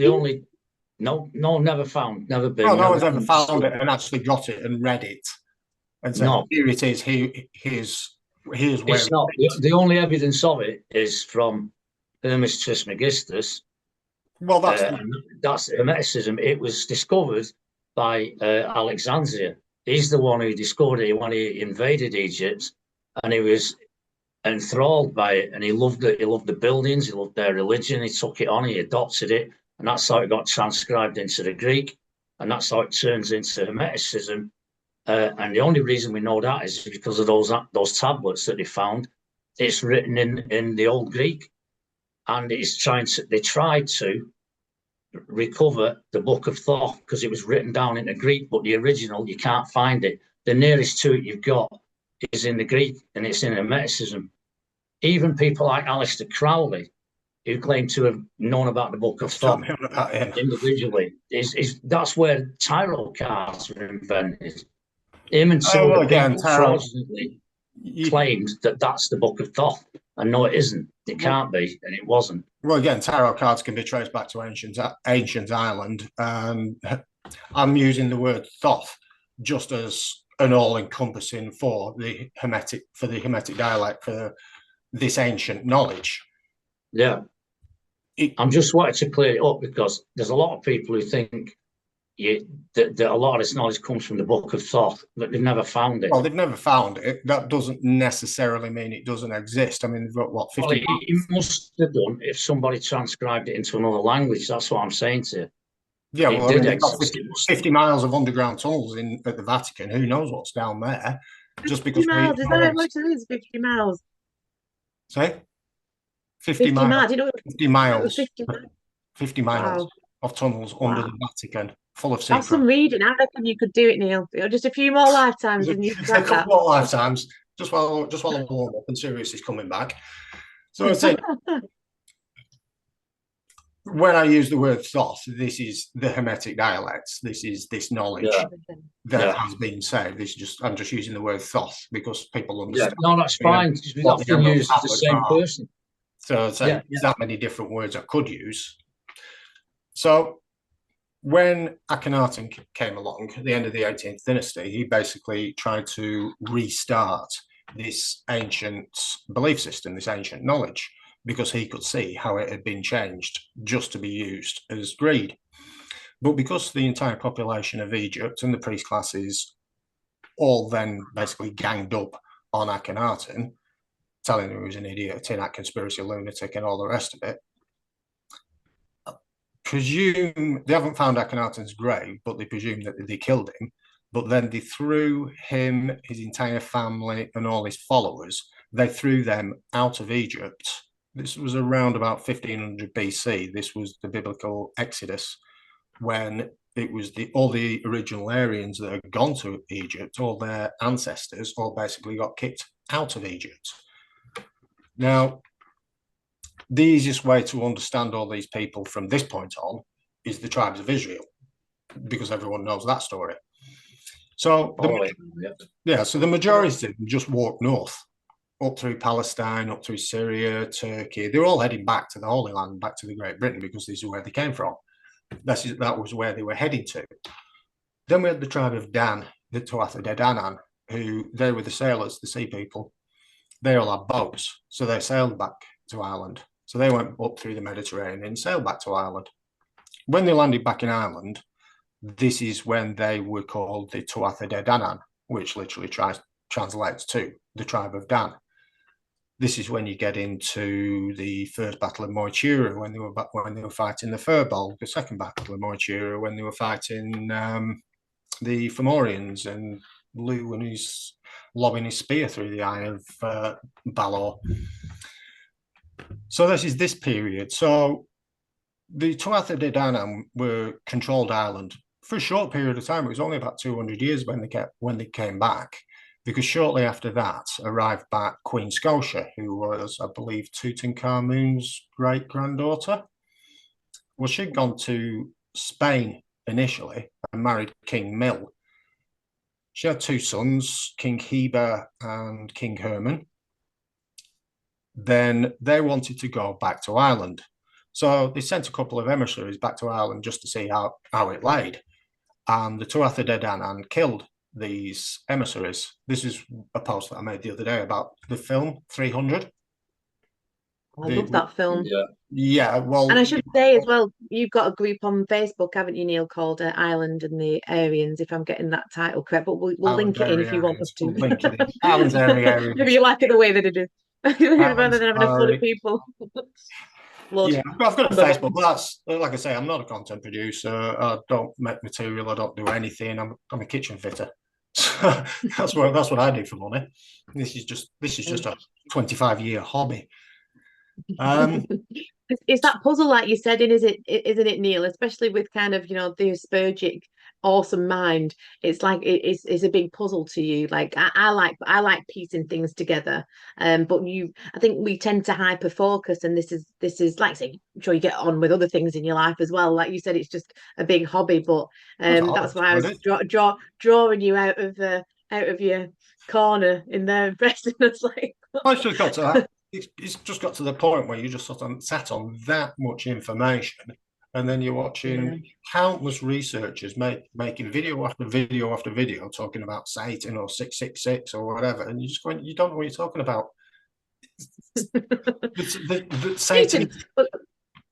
never found, never been. No one's ever found it and actually got it and read it and said, here it is, here's where it's not. The only evidence of it is from Hermes Trismegistus. Well, that's Hermeticism. It was discovered by Alexander. He's the one who discovered it when he invaded Egypt, and he was enthralled by it, and he loved it. He loved the buildings, he loved their religion. He took it on, he adopted it, and that's how it got transcribed into the Greek, and that's how it turns into Hermeticism. And the only reason we know that is because of those tablets that they found. It's written in the old Greek, and they tried to recover the book of Thoth because it was written down in the Greek, but the original, you can't find it. The nearest to it you've got is in the Greek, and it's in Hermeticism. Even people like Aleister Crowley, who claim to have known about the book of Thoth individually, that's where tarot cards were invented. Him and some of the people fraudulently claimed that that's the book of Thoth, and no, it isn't. It can't be, and it wasn't. Well, again, tarot cards can be traced back to ancient Ireland. I'm using the word Thoth just as an all-encompassing for the Hermetic dialect, for this ancient knowledge. Yeah, I'm just wanting to clear it up because there's a lot of people who think that a lot of this knowledge comes from the book of Thoth, but they've never found it. Well, they've never found it. That doesn't necessarily mean it doesn't exist. I mean, they've got what, 50 Well, it must have done if somebody transcribed it into another language. That's what I'm saying to you. Yeah, well, I mean, they've got 50 miles of underground tunnels at the Vatican. Who knows what's down there? Just because 50 miles, is that how much it is? 50 miles. Say? 50 miles. You know, 50 miles. 50 miles of tunnels under the Vatican, full of secrets. That's some reading. I reckon you could do it, Neil. Just a few more lifetimes and you could a couple more lifetimes, just while I'm warm up and Sirius is coming back. So I say, when I use the word thoth, this is the Hermetic dialects. This is this knowledge that has been saved. This is just, I'm just using the word thoth because people understand. No, that's fine. Because we often use the same person. So there's that many different words I could use. So when Akhenaten came along at the end of the 18th dynasty, he basically tried to restart this ancient belief system, this ancient knowledge, because he could see how it had been changed just to be used as greed. But because the entire population of Egypt and the priest classes all then basically ganged up on Akhenaten, telling him he was an idiot, a tin hat conspiracy lunatic, and all the rest of it, presume they haven't found Akhenaten's grave, but they presume that they killed him. But then they threw him, his entire family, and all his followers, they threw them out of Egypt. This was around about 1500 BC. This was the biblical Exodus, when it was all the original Aryans that had gone to Egypt, all their ancestors, all basically got kicked out of Egypt. Now, the easiest way to understand all these people from this point on is the tribes of Israel, because everyone knows that story. So, so the majority of them just walked north, up through Palestine, up through Syria, Turkey. They're all heading back to the Holy Land, back to the Great Britain, because this is where they came from. That was where they were heading to. Then we had the tribe of Dan, the Tuatha De Danann, who they were the sailors, the sea people. They all had boats, so they sailed back to Ireland. So they went up through the Mediterranean and sailed back to Ireland. When they landed back in Ireland, this is when they were called the Tuatha De Danann, which literally translates to the tribe of Dan. This is when you get into the first battle of Moytura, when they were fighting the Fir Bowl, the second battle of Moytura, when they were fighting the Fomorians, and Lugh and he's lobbing his spear through the eye of Balor. So this is this period. So the Tuatha De Danann were controlled Ireland for a short period of time. It was only about 200 years when they came back, because shortly after that arrived back Queen Scotia, who was, I believe, Tutankhamun's great-granddaughter. Well, she'd gone to Spain initially and married King Mill. She had two sons, King Heber and King Herman. Then they wanted to go back to Ireland. So they sent a couple of emissaries back to Ireland just to see how it laid. And the Tuatha De Danann killed these emissaries. This is a post that I made the other day about the film 300. I love that film. Yeah, well, and I should say as well, you've got a group on Facebook, haven't you, Neil, called Ireland and the Aryans, if I'm getting that title correct. But we'll link it in if you want us to. We'll link it in. Ireland's Aryans. Maybe you like it the way that it is, rather than having a flood of people. Yeah, I've got a Facebook, but that's, like I say, I'm not a content producer. I don't make material. I don't do anything. I'm a kitchen fitter. So that's what I do for money. This is just a 25-year hobby. It's that puzzle, like you said, isn't it, Neil? Especially with kind of, the Aspergic awesome mind. It's like it's a big puzzle to you. Like I like piecing things together. But I think we tend to hyper focus, and this is like, say, I'm sure you get on with other things in your life as well. Like you said, it's just a big hobby. But that's why I was drawing you out of your corner in there, impressing us. Like, I just got to that. It's just got to the point where you just sort of sat on that much information, and then you're watching countless researchers making video after video after video talking about Satan or 666 or whatever, and you don't know what you're talking about. Satan.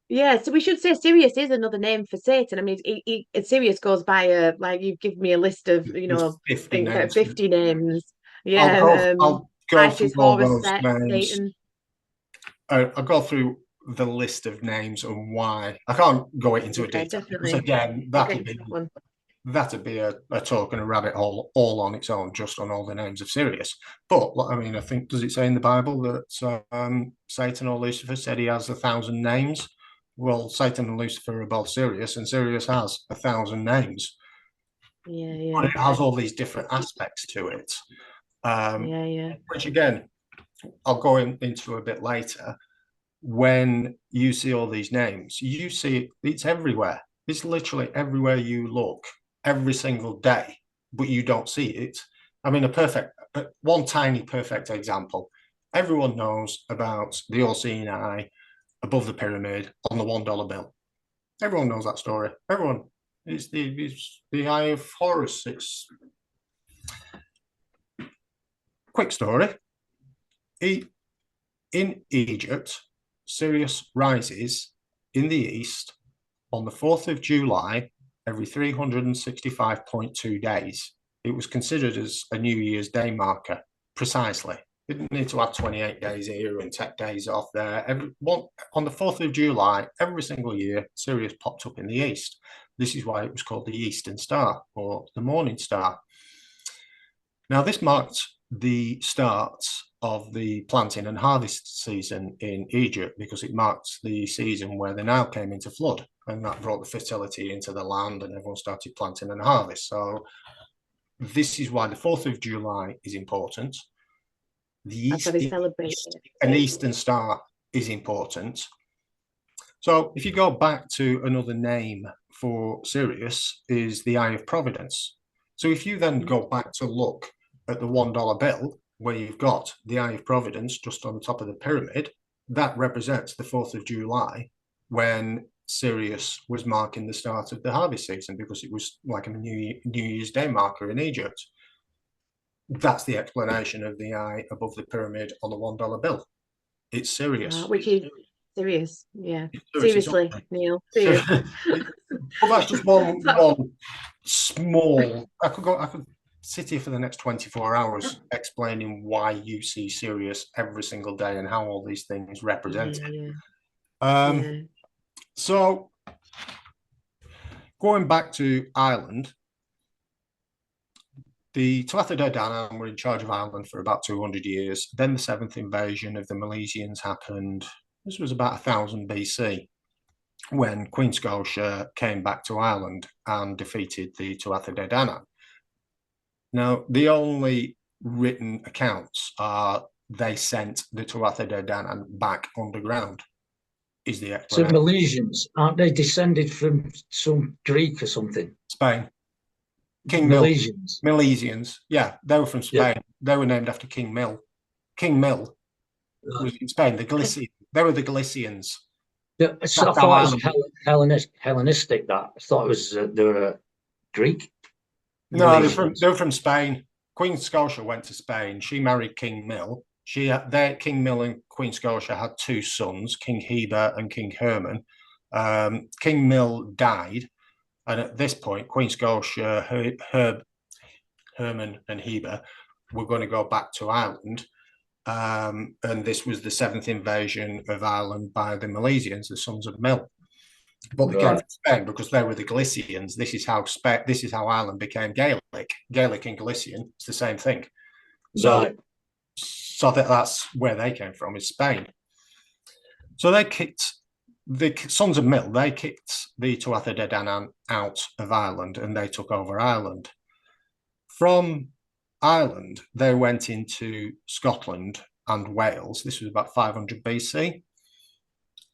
Yeah, so we should say Sirius is another name for Satan. I mean, Sirius goes by like, you've given me a list of, 50 names. About 50 names. Yeah, I'll go through all those names. Satan. I'll go through the list of names and why. I can't go into a detail because, again, that'd be a talk and a rabbit hole all on its own, just on all the names of Sirius. But I mean, I think, does it say in the Bible that Satan or Lucifer said he has 1,000 names? Well, Satan and Lucifer are both Sirius, and Sirius has 1,000 names. Yeah. But it has all these different aspects to it. Which, again, I'll go into a bit later. when you see all these names, you see it's everywhere. It's literally everywhere you look, every single day, but you don't see it. I mean, one tiny perfect example. Everyone knows about the all-seeing eye above the pyramid on the $1 bill. Everyone knows that story. Everyone. It's the Eye of Horus. It's quick story. In Egypt, Sirius rises in the east on the 4th of July every 365.2 days. It was considered as a New Year's Day marker, precisely. It didn't need to have 28 days here and take days off there. On the 4th of July, every single year, Sirius popped up in the east. This is why it was called the Eastern Star or the Morning Star. Now, this marked the start of the planting and harvest season in Egypt because it marked the season where the Nile came into flood, and that brought the fertility into the land and everyone started planting and harvest. So this is why the 4th of July is important. That's how they celebrate it. An Eastern Star is important. So if you go back to another name for Sirius is the Eye of Providence. So if you then go back to look at the $1 bill, where you've got the Eye of Providence just on the top of the pyramid, that represents the 4th of July when Sirius was marking the start of the harvest season because it was like a New Year's Day marker in Egypt. That's the explanation of the eye above the pyramid on the $1 bill. It's Sirius. Which is Sirius, yeah. Seriously, Neil. Serious. Well, that's just one small. I could sit here for the next 24 hours explaining why you see Sirius every single day and how all these things represent it. Yeah. So going back to Ireland, the Tuatha De Danann were in charge of Ireland for about 200 years. Then the 7th invasion of the Milesians happened. This was about 1000 BC when Queen Scotia came back to Ireland and defeated the Tuatha De Danann. Now, the only written accounts are they sent the Tuatha De Danann back underground, is the explanation. So Milesians, aren't they descended from some Greek or something? Spain. Milesians, yeah, they were from Spain. Yeah. They were named after King Mill. King Mill was in Spain. They were the Galicians. Yeah, so I thought it was Hellenistic. That I thought it was they were Greek. No, they're from Spain. Queen Scotia went to Spain. She married King Mill. King Mill and Queen Scotia had 2 sons, King Heber and King Herman. King Mill died. And at this point, Queen Scotia, Herman and Heber were going to go back to Ireland. And this was the 7th invasion of Ireland by the Milesians, the sons of Mill. But they came from Spain because they were the Galicians. This is how Ireland became Gaelic. Gaelic and Galician, it's the same thing. So that's where they came from, is Spain. So they kicked the sons of Mill, they kicked the Tuatha De Danann out of Ireland and they took over Ireland. From Ireland, they went into Scotland and Wales. This was about 500 BC.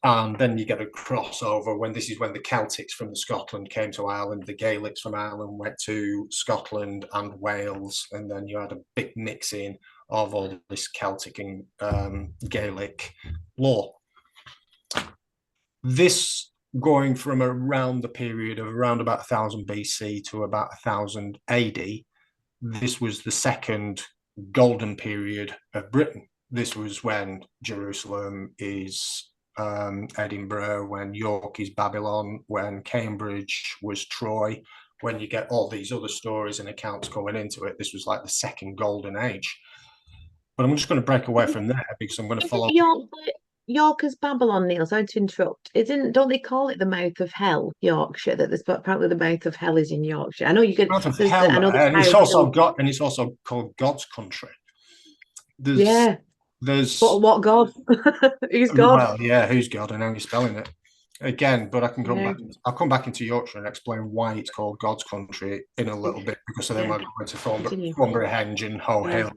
And then you get a crossover when the Celtics from Scotland came to Ireland, the Gaelics from Ireland went to Scotland and Wales, and then you had a big mixing of all this Celtic and Gaelic law. This going from around the period of around about 1000 BC to about 1000 AD, this was the second golden period of Britain. This was when Jerusalem is Edinburgh, when York is Babylon, when Cambridge was Troy, when you get all these other stories and accounts coming into it. This was like the second golden age. But I'm just going to break away from there because I'm going to follow. York as Babylon, Neil, sorry to interrupt. Don't they call it the mouth of hell, Yorkshire? That there's apparently the mouth of hell is in Yorkshire. I know you get mouth of hell, and it's also called God's country. There's what God? Who's God? Well, yeah, who's God? I know you're spelling it again, but I can come back. I'll come back into Yorkshire and explain why it's called God's country in a little bit, because then we're going to Thornbury Henge and Hoe Hill.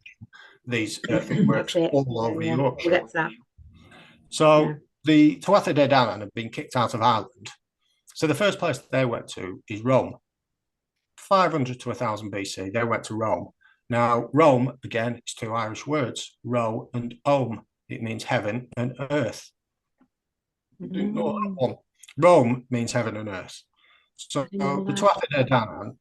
These earthworks all over Yorkshire. We'll get to that. So the Tuatha De Danann had been kicked out of Ireland. So the first place they went to is Rome. 500 to 1000 BC, they went to Rome. Now, Rome, again, is two Irish words, ro and om. It means heaven and earth. Didn't know that one. Rome means heaven and earth. So the Tuatha De Danann,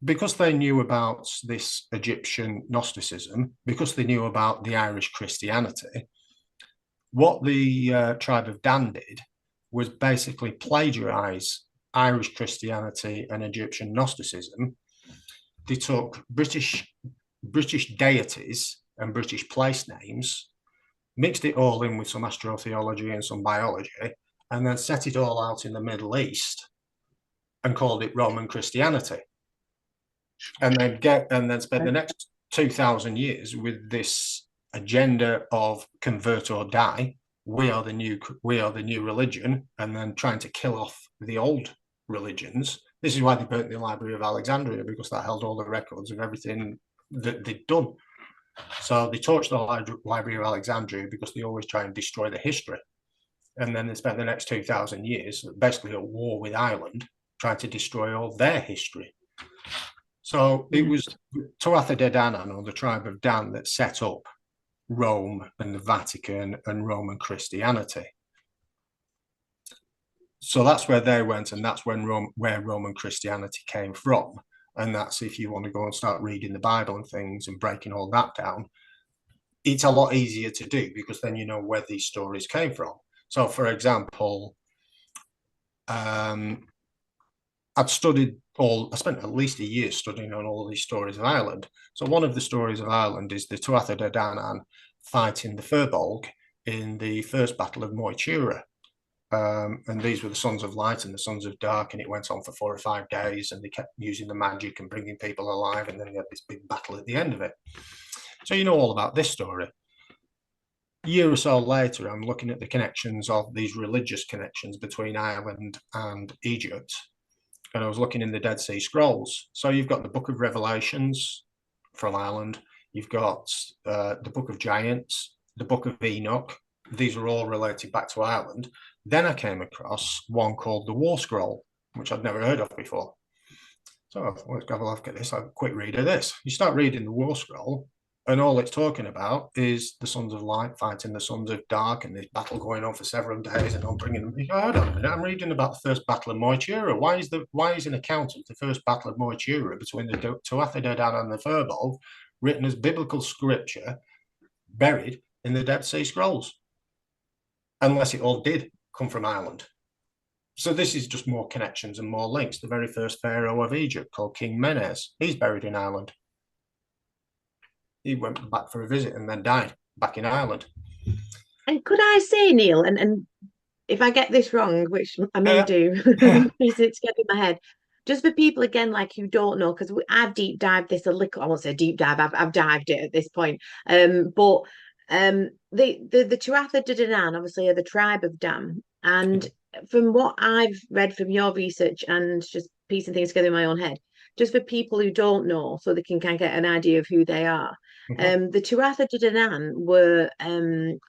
because they knew about this Egyptian Gnosticism, because they knew about the Irish Christianity, what the tribe of Dan did was basically plagiarize Irish Christianity and Egyptian Gnosticism. They took British deities and British place names, mixed it all in with some astrotheology and some biology, and then set it all out in the Middle East and called it Roman Christianity. And then spent the next 2000 years with this agenda of convert or die. We are the new religion, and then trying to kill off the old religions. This is why they burnt the Library of Alexandria, because that held all the records of everything that they'd done. So they torched the Library of Alexandria because they always try and destroy the history. And then they spent the next 2000 years basically at war with Ireland, trying to destroy all their history. So it was Tuatha De Danann, or the tribe of Dan, that set up Rome and the Vatican and Roman Christianity. So that's where they went, and that's where Roman Christianity came from. And that's, if you want to go and start reading the Bible and things and breaking all that down, it's a lot easier to do, because then you know where these stories came from. So, for example, I spent at least a year studying on all these stories of Ireland. So one of the stories of Ireland is the Tuatha De Danann fighting the Firbolg in the first battle of Moytura. And these were the Sons of Light and the Sons of Dark, and it went on for 4 or 5 days, and they kept using the magic and bringing people alive, and then they had this big battle at the end of it. So you know all about this story. A year or so later, I'm looking at the connections of these religious connections between Ireland and Egypt, and I was looking in the Dead Sea Scrolls. So you've got the Book of Revelations from Ireland, you've got the Book of Giants, the Book of Enoch. These are all related back to Ireland. Then I came across one called the War Scroll, which I'd never heard of before. So let's have a look at this. I'll have a quick read of this. You start reading the War Scroll, and all it's talking about is the Sons of Light fighting the Sons of Dark, and this battle going on for several days, and I'm bringing them. Hold on a minute, I'm reading about the first battle of Moytura. Why is an account of the first battle of Moytura between the Tuatha De Danann and the Firbolg written as biblical scripture buried in the Dead Sea Scrolls? Unless it all did come from Ireland. So this is just more connections and more links. The very first pharaoh of Egypt, called King Menes, he's buried in Ireland. He went back for a visit and then died back in Ireland. And could I say, Neil, and if I get this wrong, which I may do, piecing it together in my head, just for people again like who don't know, because I've deep dived this a little. I won't say deep dive. I've dived it at this point. But the Tuatha De Danann obviously are the tribe of Dan, and from what I've read from your research and just piecing things together in my own head, just for people who don't know, so they can kind of get an idea of who they are. The Tuatha De Danann were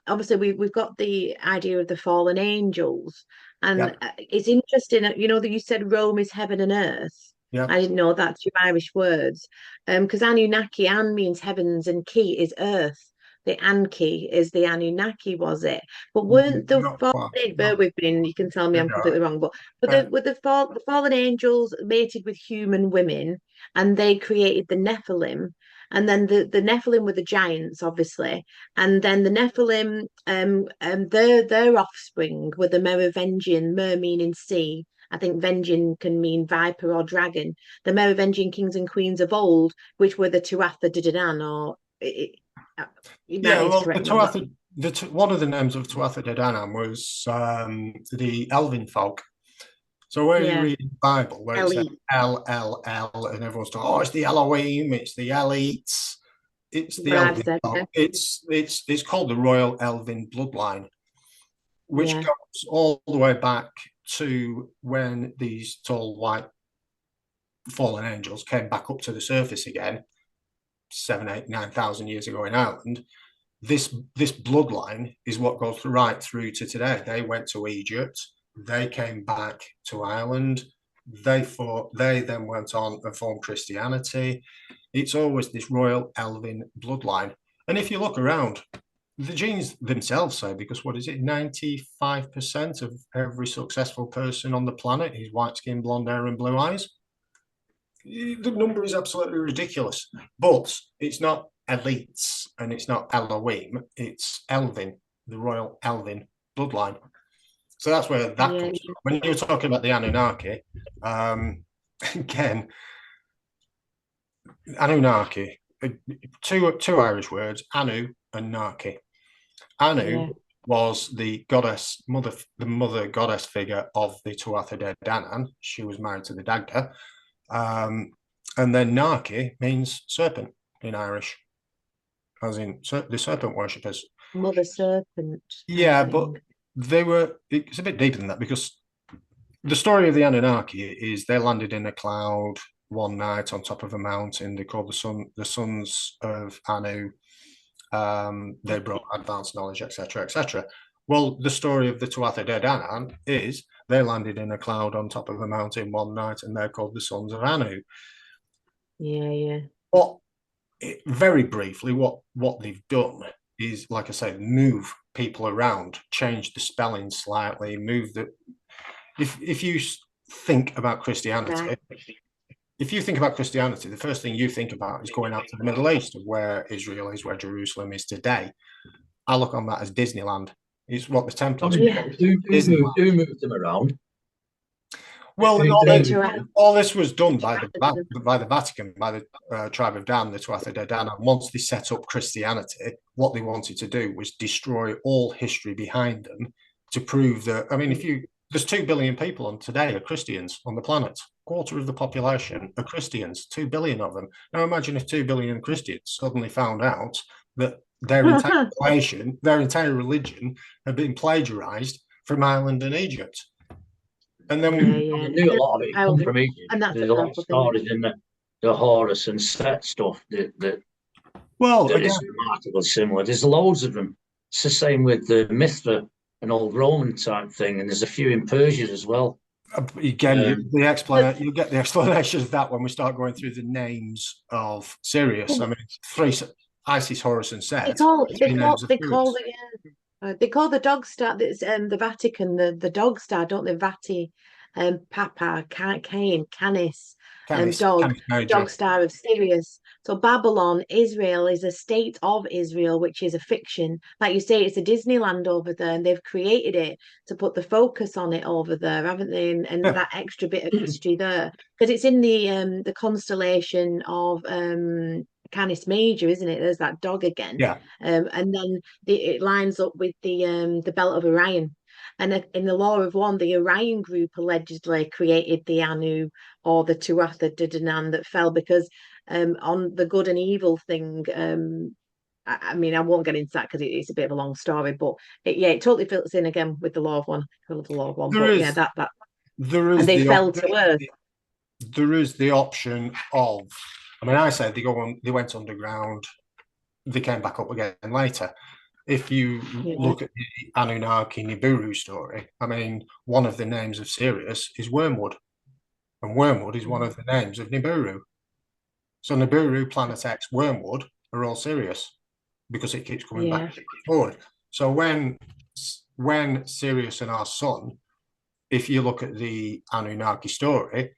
obviously we've got the idea of the fallen angels, and it's interesting. You know that you said Rome is heaven and earth. Yeah, I didn't know that, 2 Irish words. Because Anunnaki, An means heavens and Ki is earth. The Anki is the Anunnaki, was it? But weren't the bear with me, and you can tell me I'm completely wrong. But the fallen angels mated with human women, and they created the Nephilim, and then the Nephilim were the giants, obviously, and then the Nephilim, their offspring were the Merovingian, Mer meaning sea. I think Vengean can mean viper or dragon. The Merovingian kings and queens of old, which were the Tuatha De Danann, or one of the names of Tuatha De Danann was the Elven folk. So where you read the Bible, where it says LLL, and everyone's talking, it's the Elohim, it's the elites, it's the Elven folk. It's called the Royal Elven Bloodline, which goes all the way back to when these tall white fallen angels came back up to the surface again 7,000, 8,000, 9,000 years ago in Ireland. this bloodline is what goes right through to today. They went to Egypt, they came back to Ireland, they then went on and formed Christianity. It's always this royal elven bloodline. And if you look around, the genes themselves say, because what is it, 95% of every successful person on the planet is white skin, blonde hair, and blue eyes. The number is absolutely ridiculous, but it's not elites and it's not Elohim, it's Elvin, the royal Elvin bloodline. So that's where that comes from. When you're talking about the Anunnaki, again, Anunnaki, two Irish words, Anu and Naki. Anu was the goddess, the mother goddess figure of the Tuatha De Danann. She was married to the Dagda. And then Naki means serpent in Irish, as in the serpent worshippers. Mother serpent. Yeah, but it's a bit deeper than that, because the story of the Anunnaki is they landed in a cloud one night on top of a mountain. They called the sons of Anu. They brought advanced knowledge, etc., etc. Well, the story of the Tuatha De Danann is they landed in a cloud on top of a mountain one night, and they're called the sons of Anu. Yeah. Very briefly, what they've done is, like I say, move people around, change the spelling slightly, move the. If you think about Christianity, the first thing you think about is going out to the Middle East, where Israel is, where Jerusalem is today. I look on that as Disneyland. It's what the Templars. Who moved them around? Well, all this was done by the Vatican, by the tribe of Dan, the Tuatha De Danann. Once they set up Christianity, what they wanted to do was destroy all history behind them to prove that. I mean, there's 2 billion people on today are Christians on the planet. Quarter of the population are Christians, 2 billion of them. Now imagine if 2 billion Christians suddenly found out that their entire population, their entire religion had been plagiarized from Ireland and Egypt. And then I knew a lot of it come from Egypt. There's a lot of stories in the Horus and Set stuff that is remarkably similar. There's loads of them. It's the same with the Mithra, an old Roman type thing, and there's a few in Persia as well. Again, you'll get the explanation of that when we start going through the names of Sirius. I mean, 3 Isis, Horus, and Set. They call the dog star that's the Vatican the dog star, don't they? Vati, Papa, Cain, Canis, dog star of Sirius. So Babylon, Israel is a state of Israel, which is a fiction. Like you say, it's a Disneyland over there, and they've created it to put the focus on it over there, haven't they? And that extra bit of history there, because it's in the constellation of Canis Major, isn't it? There's that dog again. Yeah. And then it lines up with the belt of Orion. And in the Law of One, the Orion group allegedly created the Anu or the Tuatha De Danann that fell, because on the good and evil thing, I mean, I won't get into that because it's a bit of a long story, but it totally fits in again with the Law of One. I love the Law of One. And they fell to earth. There is the option of, I mean, I said they went underground, they came back up again later. If you look at the Anunnaki Nibiru story, I mean, one of the names of Sirius is Wormwood, and Wormwood is one of the names of Nibiru. So Nibiru, Planet X, Wormwood are all Sirius because it keeps coming back forward. So when Sirius and our sun, if you look at the Anunnaki story,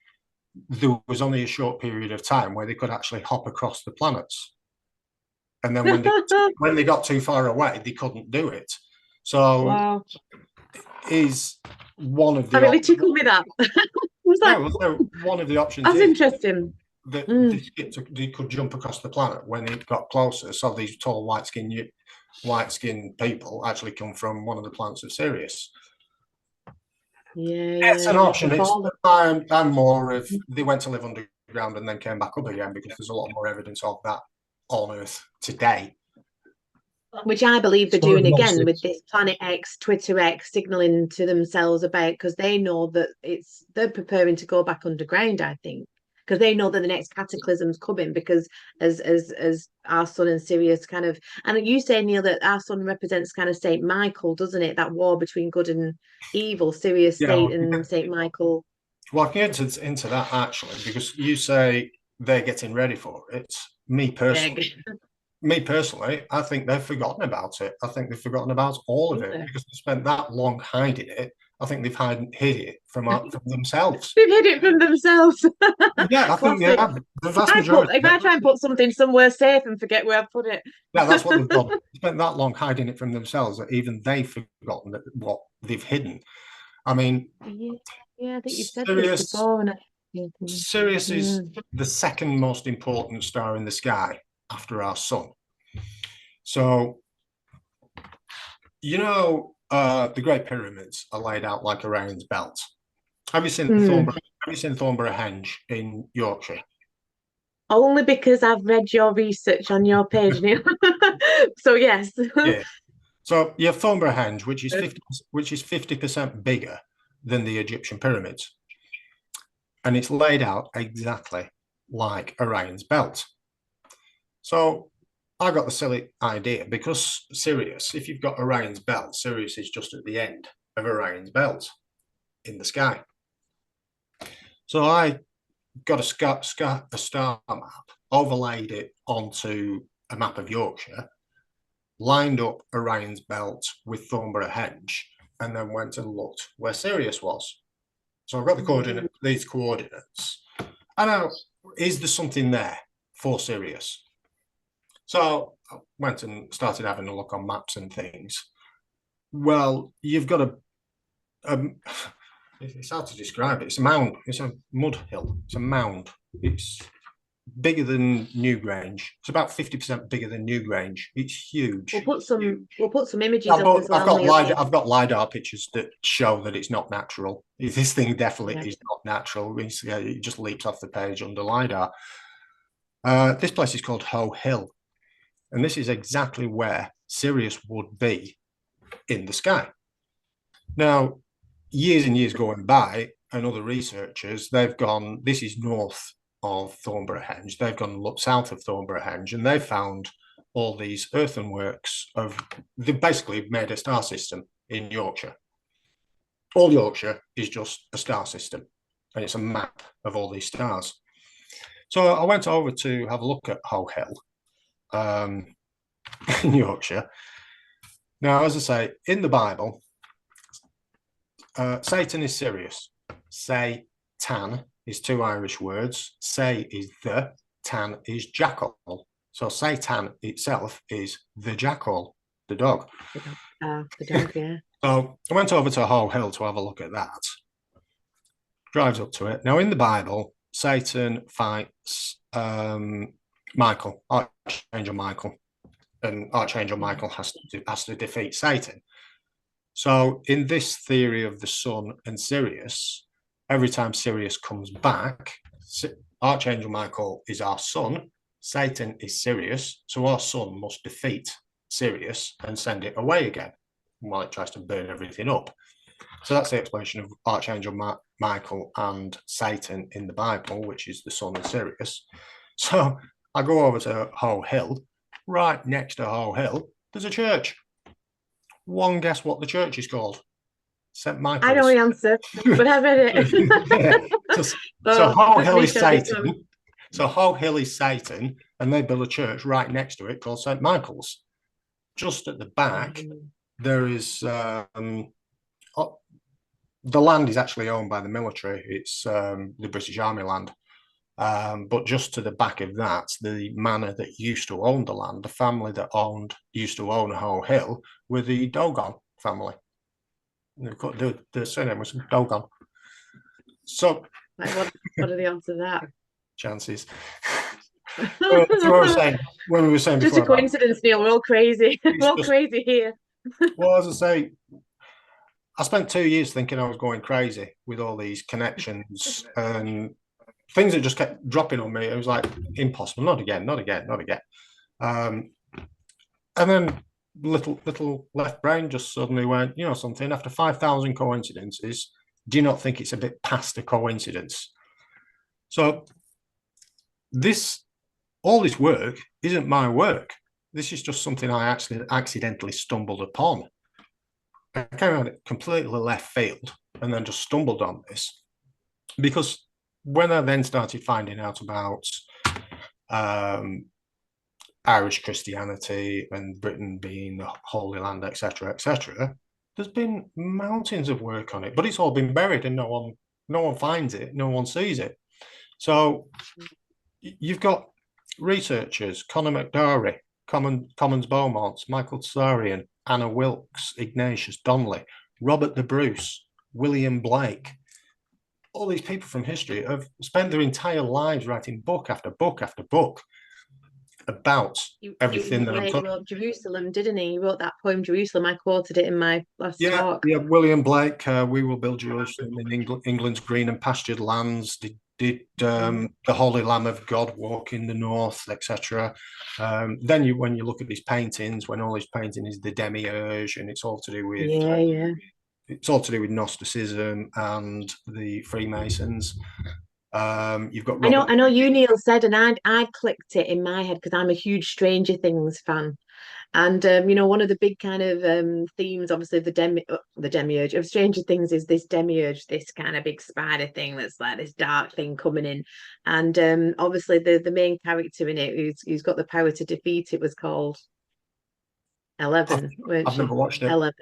there was only a short period of time where they could actually hop across the planets. And then when they got too far away, they couldn't do it. So is one of the... That really tickled me, that. Was that? One of the options That's interesting. That they could jump across the planet when it got closer. So these tall white-skinned people actually come from one of the planets of Sirius. It's an option. I'm more of they went to live underground and then came back up again, because there's a lot more evidence of that on Earth today. Which I believe they're doing again with this Planet X, Twitter X, signaling to themselves about, because they know that they're preparing to go back underground, I think. because they know that the next cataclysm's coming, because as our Sun and Sirius kind of, and you say, Neil, that our Sun represents kind of Saint Michael, doesn't it? That war between good and evil, Sirius, Yeah, Satan, Saint Michael. Well, I can get into that actually, because you say they're getting ready for it. Me personally, I think they've forgotten about it. I think they've forgotten about all of it because they spent that long hiding it. I think they've hid it from themselves. They've hid it from themselves. Yeah, I think they have. The vast majority. If I try and put something somewhere safe and forget where I've put it. Yeah, that's what they've done. They spent that long hiding it from themselves that even they've forgotten what they've hidden. I mean, yeah, I think you've said this before. Sirius is the second most important star in the sky after our sun. So, the Great Pyramids are laid out like Orion's belt. Have you seen Thornborough Henge in Yorkshire? Only because I've read your research on your page, Neil. So yes. Yeah. So you have Thornborough Henge, which is 50% bigger than the Egyptian pyramids, and it's laid out exactly like Orion's belt. So I got the silly idea, because Sirius, if you've got Orion's belt, Sirius is just at the end of Orion's belt in the sky. So I got a star map, overlaid it onto a map of Yorkshire, lined up Orion's belt with Thornborough Henge, and then went and looked where Sirius was. So I've got these coordinates. I know, is there something there for Sirius? So I went and started having a look on maps and things. Well, you've got it's hard to describe it. It's a mound. It's a mud hill. It's a mound. It's bigger than Newgrange. It's about 50% bigger than Newgrange. It's huge. We'll put some images up as well. I've got LiDAR pictures that show that it's not natural. This thing definitely is not natural. It just leaps off the page under LiDAR. This place is called Hoe Hill, and this is exactly where Sirius would be in the sky. Now, years and years going by, and other researchers, they've gone, this is north of Thornborough Henge, they've gone and looked south of Thornborough Henge, and they've found all these earthenworks they've basically made a star system in Yorkshire. All Yorkshire is just a star system, and it's a map of all these stars. So I went over to have a look at Hoe Hill in Yorkshire. Now, as I say, in the Bible, Satan is Sirius. Say-tan is two Irish words. Say is the, tan is jackal. So Satan itself is the jackal, the dog. The dog, yeah. So I went over to Hoe Hill to have a look at that. Drives up to it. Now, in the Bible, Satan fights Michael, Archangel Michael, and Archangel Michael has to defeat Satan. So in this theory of the Sun and Sirius, every time Sirius comes back, Archangel Michael is our sun, Satan is Sirius, so our sun must defeat Sirius and send it away again while it tries to burn everything up. So that's the explanation of Archangel Michael and Satan in the Bible, which is the Sun and Sirius. So I go over to Hoe Hill. Right next to Hoe Hill, there's a church. One guess what the church is called? St. Michael's. I know the answer, but I read it. So Hoe Hill is Satan. So Hoe Hill is Satan, and they built a church right next to it called St. Michael's. Just at the back, there is the land is actually owned by the military. It's the British Army land. But just to the back of that, the manor that used to own the land, the family that used to own Hoe Hill, were the Dogon family. The surname was Dogon. So, what are the odds of that? Chances. So what we were saying just before, a coincidence, Neil. We're all crazy. We're all crazy here. Well, as I say, I spent 2 years thinking I was going crazy with all these connections and things that just kept dropping on me. It was like, impossible, not again. And then little left brain just suddenly went, something, after 5,000 coincidences, do you not think it's a bit past a coincidence? So all this work isn't my work. This is just something I actually accidentally stumbled upon. I came around it completely left field and then just stumbled on this, because when I then started finding out about Irish Christianity and Britain being the Holy Land, etc., etc., there's been mountains of work on it, but it's all been buried and no one finds it, no one sees it. So you've got researchers, Conor McDarry, Commons Beaumont, Michael Tsarian, Anna Wilkes, Ignatius Donnelly, Robert the Bruce, William Blake. All these people from history have spent their entire lives writing book after book after book about everything that Blake wrote Jerusalem, didn't he? He wrote that poem Jerusalem. I quoted it in my last talk. Yeah, William Blake, We Will Build Jerusalem in England's green and pastured lands, did the Holy Lamb of God walk in the north, etc. Then when you look at these paintings, when all these painting is the demiurge, and it's all to do with it's all to do with Gnosticism and the Freemasons. You've got I know you, Neil, said, and I clicked it in my head because I'm a huge Stranger Things fan. And one of the big kind of themes, obviously, the demiurge of Stranger Things is this demiurge, this kind of big spider thing that's like this dark thing coming in. And obviously the main character in it who's got the power to defeat it was called 11, weren't I've she? never watched it. 11.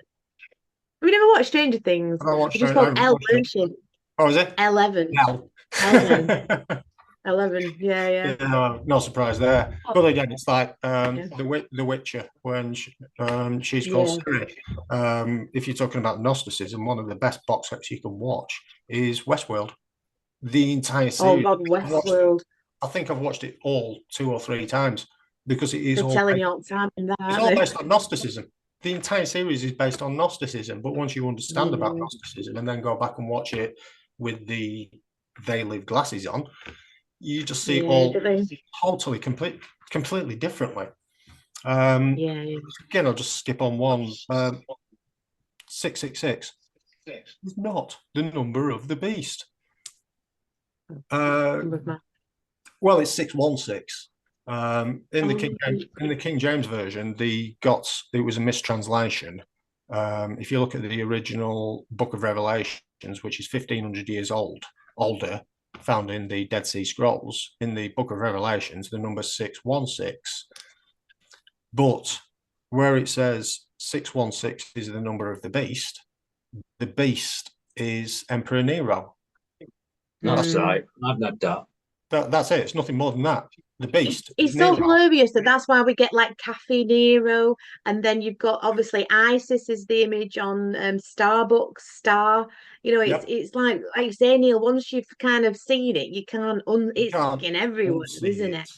Have you never watched Stranger Things? She was called Elle, weren't she? Oh, is it? 11. No. 11. Yeah. No surprise there. But again, it's like the Witcher when she's called Ciri. If you're talking about Gnosticism, one of the best box sets you can watch is Westworld. The entire series. Oh God, Westworld. I think I've watched it all 2 or 3 times because it is They're telling you all the time in that. It's all based on Gnosticism. The entire series is based on Gnosticism, but once you understand about Gnosticism and then go back and watch it with the They Live glasses on, you just see it all totally completely differently. Again, I'll just skip on one. 666 is not the number of the beast. Well, it's 616. In the King James version, it was a mistranslation. If you look at the original Book of Revelations, which is 1500 years older, found in the Dead Sea Scrolls, in the Book of Revelations, the number 616. But where it says 616 is the number of the beast is Emperor Nero. That's right. I've not that. That's it. It's nothing more than that. The beast. It's so hilarious that's why we get like Cafe Nero, and then you've got obviously Isis is the image on Starbucks star. It's like you say, Neil. Once you've kind of seen it, you can't. It's fucking everywhere, isn't it?